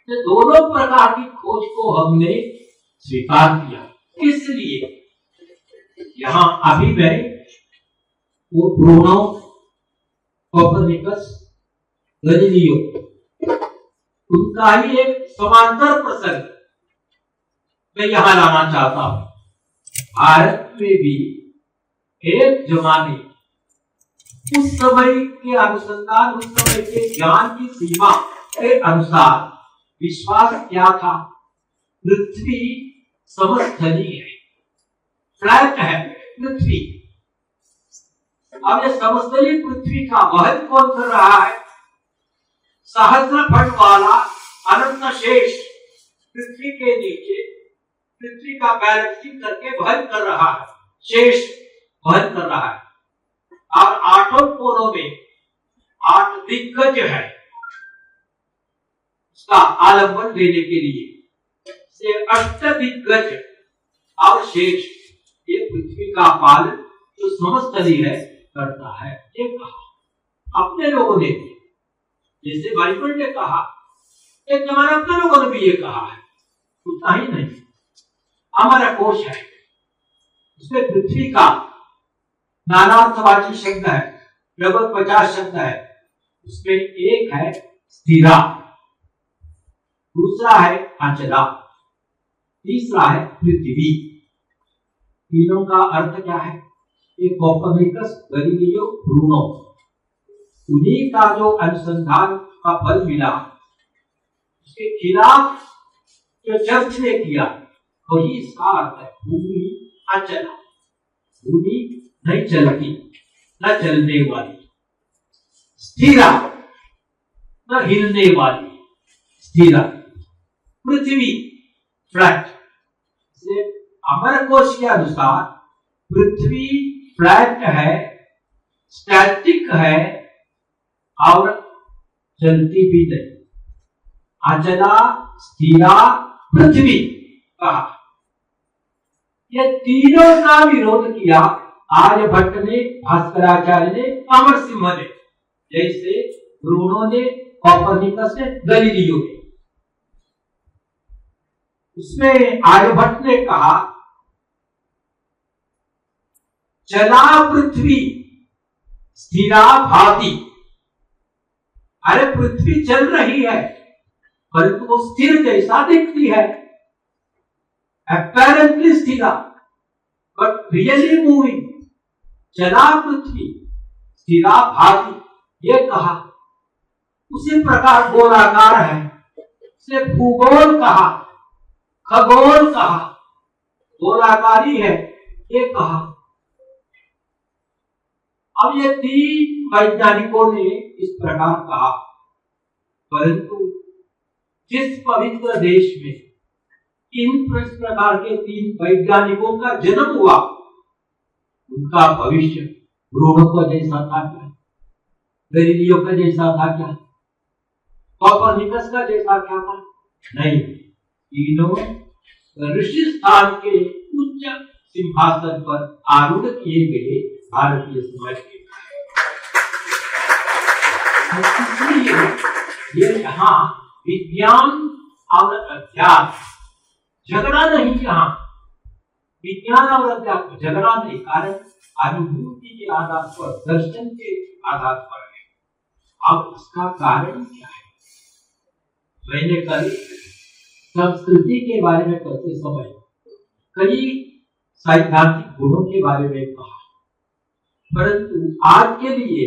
तो दोनों प्रकार की खोज को हमने स्वीकार किया। इसलिए यहाँ अभी मैं वो ब्रूनो, कोपरनिकस, गैलीलियो, उनका ही एक समांतर प्रसंग मैं यहाँ लाना चाहता हूं। भारत में भी एक जमाने उस समय के अनुसंधान, उस समय के ज्ञान की सीमा के अनुसार विश्वास क्या था? पृथ्वी समस्थली है, फ्लैट है पृथ्वी। अब ये समस्थली पृथ्वी का वहन कौन कर रहा है? सहस्र फट वाला अनंत शेष पृथ्वी के नीचे पृथ्वी का बैलेंसिंग करके वहन कर रहा है, शेष वहन कर रहा है। और आठों कोनों में 8 दिग्गज है उसका आलंबन लेने के लिए। से अष्टदिग्गज अवशेष ये पृथ्वी का पालन जो समस्त है करता है, ये कहा अपने लोगों ने भी। जैसे बाइबल ने कहा, एक जमाना अपने लोगों ने भी ये कहा है। उतना ही नहीं, हमारा कोश है, उसमें पृथ्वी का नानार्थवाची शब्द है, लगभग 50 शब्द है। उसमें एक है स्थिरा, दूसरा है अचला, तीसरा है पृथ्वी। तीनों का अर्थ क्या है? ये कोपर्निकस, गैलीलियो, ब्रूनो, उन्हीं का जो अनुसंधान का फल मिला, उसके खिलाफ जो चर्च ने किया, वही इसका अर्थ है। भूमि अचला, भूमि नहीं चलती, न चलने वाली, स्थिरा, न हिलने वाली, स्थिरा। पृथ्वी फ्लैट, अमरकोश के अनुसार पृथ्वी फ्लैट है, स्टैटिक है और चलती भी नहीं। अचला, स्थिरा, पृथ्वी कहा। ये तीनों का विरोध किया आर्यभट्ट ने, भास्कराचार्य ने, अमर सिंह ने, जैसे ब्रूनो ने, कोपर्निकस ने, गैलीलियो ने। उसमें आर्यभट्ट ने कहा चला पृथ्वी स्थिरा भाति। अरे पृथ्वी चल रही है परंतु वो स्थिर जैसा दिखती है, apparently स्थिरा but really moving। चला पृथ्वी स्थिरा भाति, ये कहा। उसी प्रकार गोलाकार है, उसे भूगोल कहा, खगोल कहा, गोलाकारी है, ये कहा। अब ये तीन वैज्ञानिकों ने इस प्रकार कहा, परंतु जिस पवित्र देश में इन प्रकार के तीन वैज्ञानिकों का जन्म हुआ, उनका भविष्य ब्रूनो का जैसा था क्या, गैलीलियो का जैसा था क्या, कोपर्निकस का जैसा क्या था? नहीं। तीनों ऋषि स्थान के उच्च सिंहासन पर आरूढ़ किए गए भारतीय समाज के। इसलिए ये यहाँ विज्ञान और अध्यात्म झगड़ा नहीं, यहाँ विज्ञान और अध्यात्म झगड़ा नहीं, कारण अनुभूति के आधार पर, दर्शन के आधार पर है। अब इसका कारण क्या है? मैंने कल संस्कृति के बारे में करते समय कई सैद्धांतिक गुणों के बारे में कहा, परंतु आज के लिए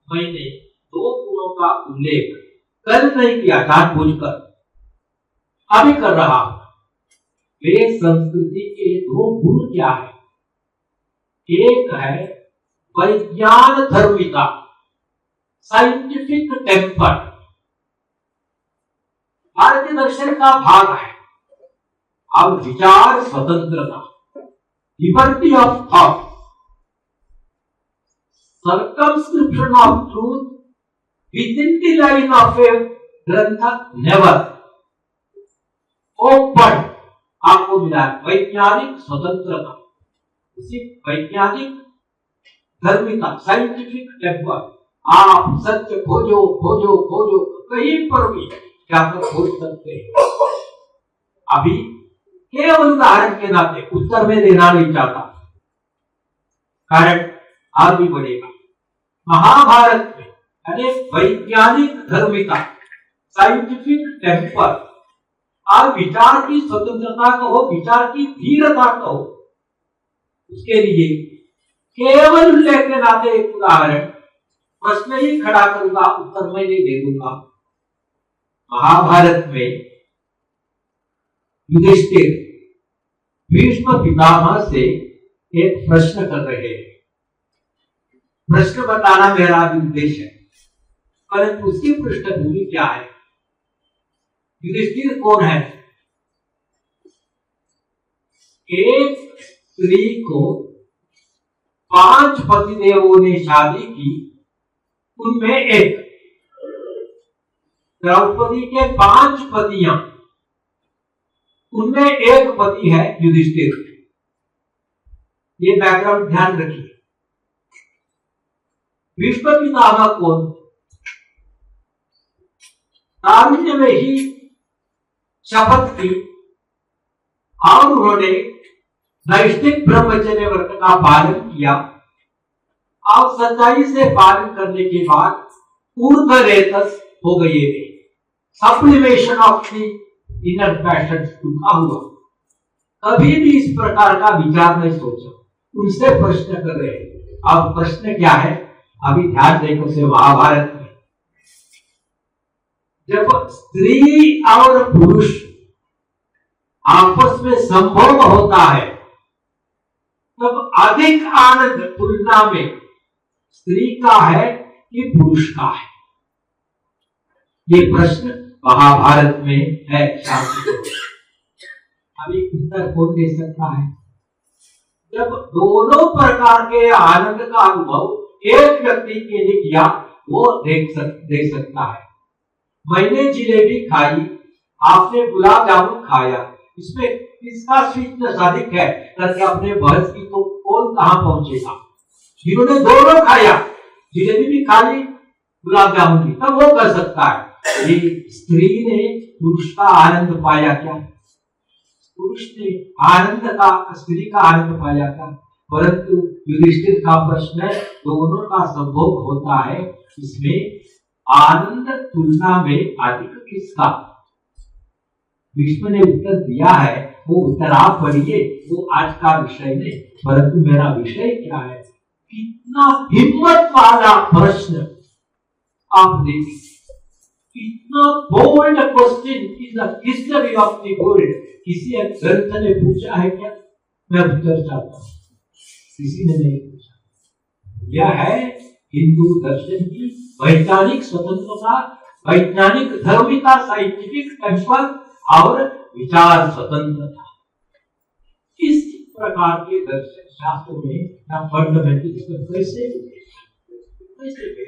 मैंने दो गुणों का उल्लेख कल नहीं किया, जानबूझकर अभी कर रहा हूं। वे संस्कृति के दो गुण क्या है? एक है वैज्ञान धर्मिता, साइंटिफिक टेम्पर, भारतीय दर्शन का भाग है, और विचार स्वतंत्रता, liberty of thought, circumscription of truth within the line of a ग्रंथ never open। आपको मिला वैज्ञानिक स्वतंत्रता, उसी वैज्ञानिक धर्मिता, साइंटिफिक टेम्पर। आप सत्य खोजो खोजो खोजो, कहीं पर भी जाकर खोज सकते हैं। अभी केवल उदाहरण के नाते उत्तर में देना नहीं चाहता, कारण आगे बढ़ेगा। महाभारत में अनेक वैज्ञानिक धर्मिता, साइंटिफिक टेम्पर और विचार की स्वतंत्रता कहो, विचार की धीरता कहो, उसके लिए केवल उल्लेख के नाते एक उदाहरण प्रश्न ही खड़ा करूंगा, उत्तर में नहीं दे दूंगा। महाभारत में युधिष्ठिर भीष्म पितामह से एक प्रश्न कर रहे हैं। प्रश्न बताना मेरा उद्देश्य है, परंतु उसकी पृष्ठभूमि क्या है? युधिष्ठिर कौन है? एक स्त्री को 5 पतिदेवों ने शादी की, उनमें एक द्रौपदी के 5 पतियां, उनमें एक पति है युधिष्ठिर। ये बैकग्राउंड ध्यान रखिए। भीष्म पितामह कौन? तारुण्य में ही शपथ की और उन्होंने नैष्ठिक ब्रह्मचर्य व्रत का पालन किया और सच्चाई से पालन करने के बाद ऊर्ध्वरेतस हो गए थे। Sublimation of the inner passion टूटा हुआ। कभी भी इस प्रकार का विचार नहीं सोचा। उनसे प्रश्न कर रहे हैं। अब प्रश्न क्या है? अभी ध्यान देखो से महाभारत में जब स्त्री और पुरुष आपस में संभोग होता है तब अधिक आनंद तुलना में स्त्री का है कि पुरुष का है? ये प्रश्न महाभारत में है। अभी उत्तर कौन दे सकता है? जब दोनों प्रकार के आनंद का अनुभव एक व्यक्ति के लिए किया वो देख सकता है। मैंने जिलेबी खाई, आपने गुलाब जामुन खाया, इसमें किसका स्वीटनेस अधिक है करके अपने बहस की तो कौन कहां पहुंचेगा? जिन्होंने दोनों खाया, जिलेबी भी खा ली, गुलाब जामुन भी, तब वो कर सकता है। ये स्त्री ने पुरुष का आनंद पाया क्या? पुरुष ने आनंद का स्त्री का आनंद पाया क्या? परंतु युधिष्ठिर का प्रश्न है दोनों का संभोग होता है, इसमें आनंद तुलना में अधिक किसका? भीष्म ने उत्तर दिया है, वो उत्तर आप पढ़िए, वो आज का विषय नहीं। परंतु मेरा विषय क्या है? कितना हिम्मत वाला प्रश्न आप देखिए, कितना bold question in the history of the world. किसी ग्रंथ ने पूछा है क्या? मैं उत्तर चाहता हूं, किसी ने नहीं पूछा। यह है हिंदू दर्शन की वैज्ञानिक स्वतंत्रता, वैज्ञानिक धर्मिता, साइंटिफिक टेम्पर और विचार स्वतंत्रता। इस प्रकार के दर्शन शास्त्र में फंडामेंटल कैसे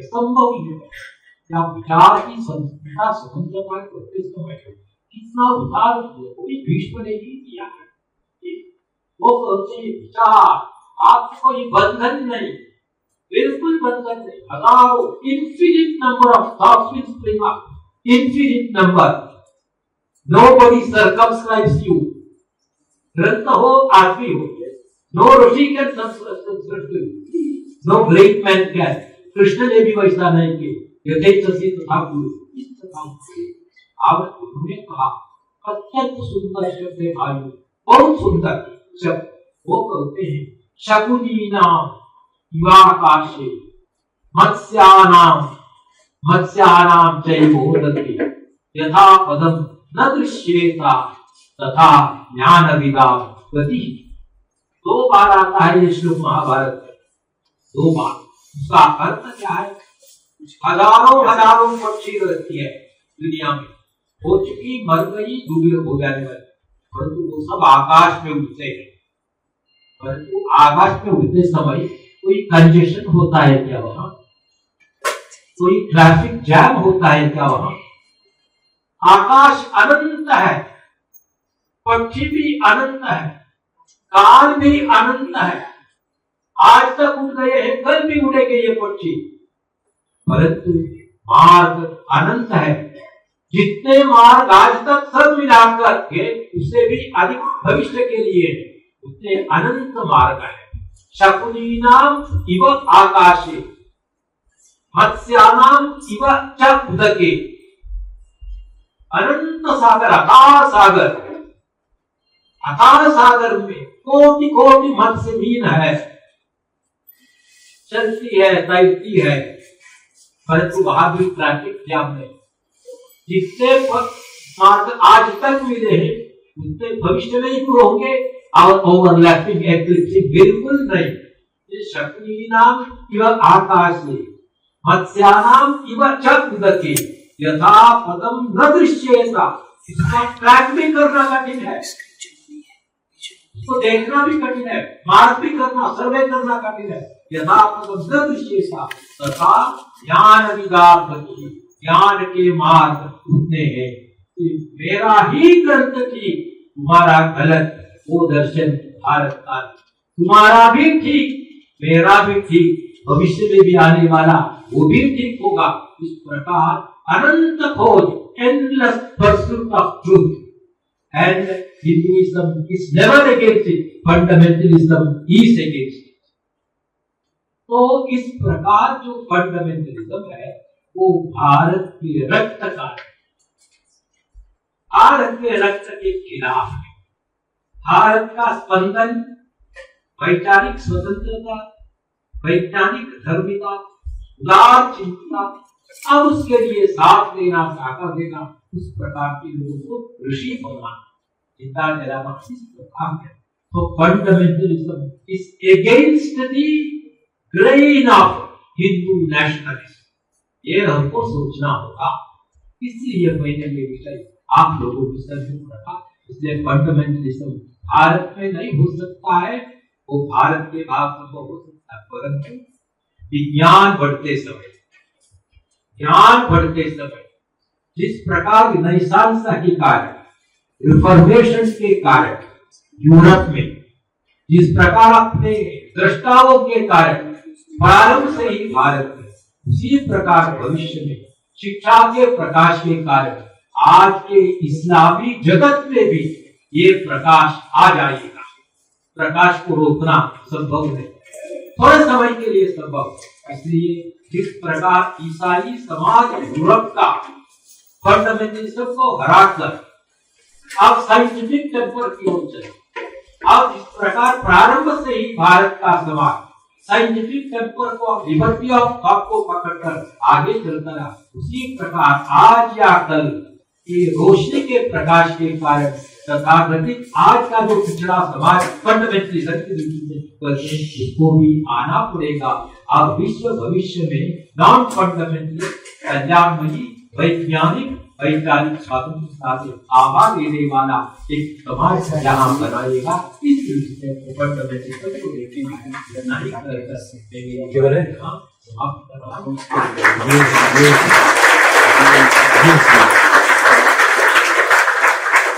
संभव है? या विचार की स्वतंत्रता करते समय कितना उदार कोई भीष्म ने ही किया है। वो कहते हैं विचार आपको कोई बंधन नहीं, बिल्कुल बंधन नहीं। हजारों infinite number of thoughts will spring up, infinite number. Nobody circumscribes you. ग्रंथ हो आदमी हो, no rishi can circumscribe you, no great man can. Krishna ने भी वैसा नहीं किया। अब उन्होंने कहा अत्यंत सुंदर शब्द है भाई, बहुत सुंदर शब्द। वो कहते हैं शकुनी नाम युवाकाशे मत्स्यानाम चैवोदति यथा पदम न दृश्येता तथा ज्ञानविदां गति। दो बार आता है ये श्लोक महाभारत में, दो बार। उसका अर्थ क्या है? हजारों पक्षी रहती है दुनिया में, हो चुकी, मर गई, डूबी हो जाने वाली, परंतु वो सब आकाश में उड़ते हैं। परंतु आकाश में उड़ते समय कोई कंजेशन होता है क्या वहां? कोई ट्रैफिक जैम होता है क्या वहां? आकाश अनंत है, पक्षी भी अनंत है, काल भी अनंत है। आज तक उड़ गए हैं, कल भी उड़ेंगे ये पक्षी, परंतु मार्ग अनंत है। जितने मार्ग आज तक सब मिलाकर के उससे भी अधिक भविष्य के लिए उतने अनंत मार्ग है। शकुनीनाम इव आकाशे मत्स्यानाम इव च उदके। अनंत सागर, अथाह सागर में कोटि कोटि मत्स्य मीन है, चलती है, तैरती है, परंतु वहां भी ट्रैफिक जाम है। जितने मार्ग आज तक मिले हैं उतने भविष्य में ही होंगे और ओवरलैपिंग एक्लिप्सिंग बिल्कुल नहीं। शकुनीनाम इव आकाशे मत्स्यानाम इव च उदके यथा पदम न दृश्येता। इसका ट्रैक भी करना कठिन है, इसको देखना भी कठिन है, मार्ग भी करना, सर्वे करना कठिन है। यथा पदम न दृश्येता तथा ज्ञान विदां गति। ज्ञान के मार्ग उतने हैं। मेरा ही ग्रंथ की तुम्हारा गलत, वो दर्शन भारत का, तुम्हारा भी ठीक, मेरा भी ठीक, भविष्य में भी आने वाला वो भी ठीक होगा। इस प्रकार अनंत खोज, endless pursuit of truth, and Hinduism is never against it, fundamentalism is against it. तो इस प्रकार जो फंडामेंटलिज्म है वो भारत के रक्त का, भारत के रक्त के खिलाफ है। भारत का स्पंदन वैचारिक स्वतंत्रता, वैज्ञानिक धर्मिता, उदार चिंता, अब उसके लिए साथ देना, ताकत देना, उस प्रकार के लोगों को ऋषि बनना, चिंता दिलाना, इस प्रकार है। तो fundamentalism is against the grain of Hindu nationalism, ये हमको सोचना होगा। इसलिए मैंने ये विषय आप लोगों के सामने रखा। इसलिए फंडामेंटलिज्म भारत में नहीं हो सकता है, वो भारत के भाग में हो सकता है, परंतु विज्ञान बढ़ते समय, ज्ञान बढ़ते समय, जिस प्रकार रिनेसांस के कारण, रिफॉर्मेशन के कारण यूरोप में, जिस प्रकार अपने दृष्टाओं के कारण प्रारंभ से ही भारत में, उसी प्रकार भविष्य में शिक्षा के प्रकाश के कारण आज के इस्लामी जगत में भी ये प्रकाश आ जाएगा। प्रकाश को रोकना संभव नहीं, थोड़े समय के लिए संभव। इसलिए जिस प्रकार ईसाई समाज यूरोप का फंडामेंटलिज्म को हराकर अब साइंटिफिक टेम्पर की ओर चले, अब इस प्रकार प्रारंभ से ही भारत का समाज साइंटिफिक टेम्पर को, लिबर्टी ऑफ थॉट को पकड़कर आगे चलता रहा, उसी प्रकार आज या कल ये रोशनी के प्रकाश के कारण तथाकथित आज का जो पिछड़ा समाज फंडामेंटलिज्म की दृष्टि से उसको भी आना पड़ेगा। अब विश्व भविष्य में नॉन फंडामेंटलिस्ट, कल्याणमयी, वैज्ञानिक, वैचारिक स्वतंत्रता से आभा देने वाला एक समाज जहां बनाएगा, इस दृष्टि से फंडामेंटलिज्म को देखने नहीं कर सकते। केवल है हाँ,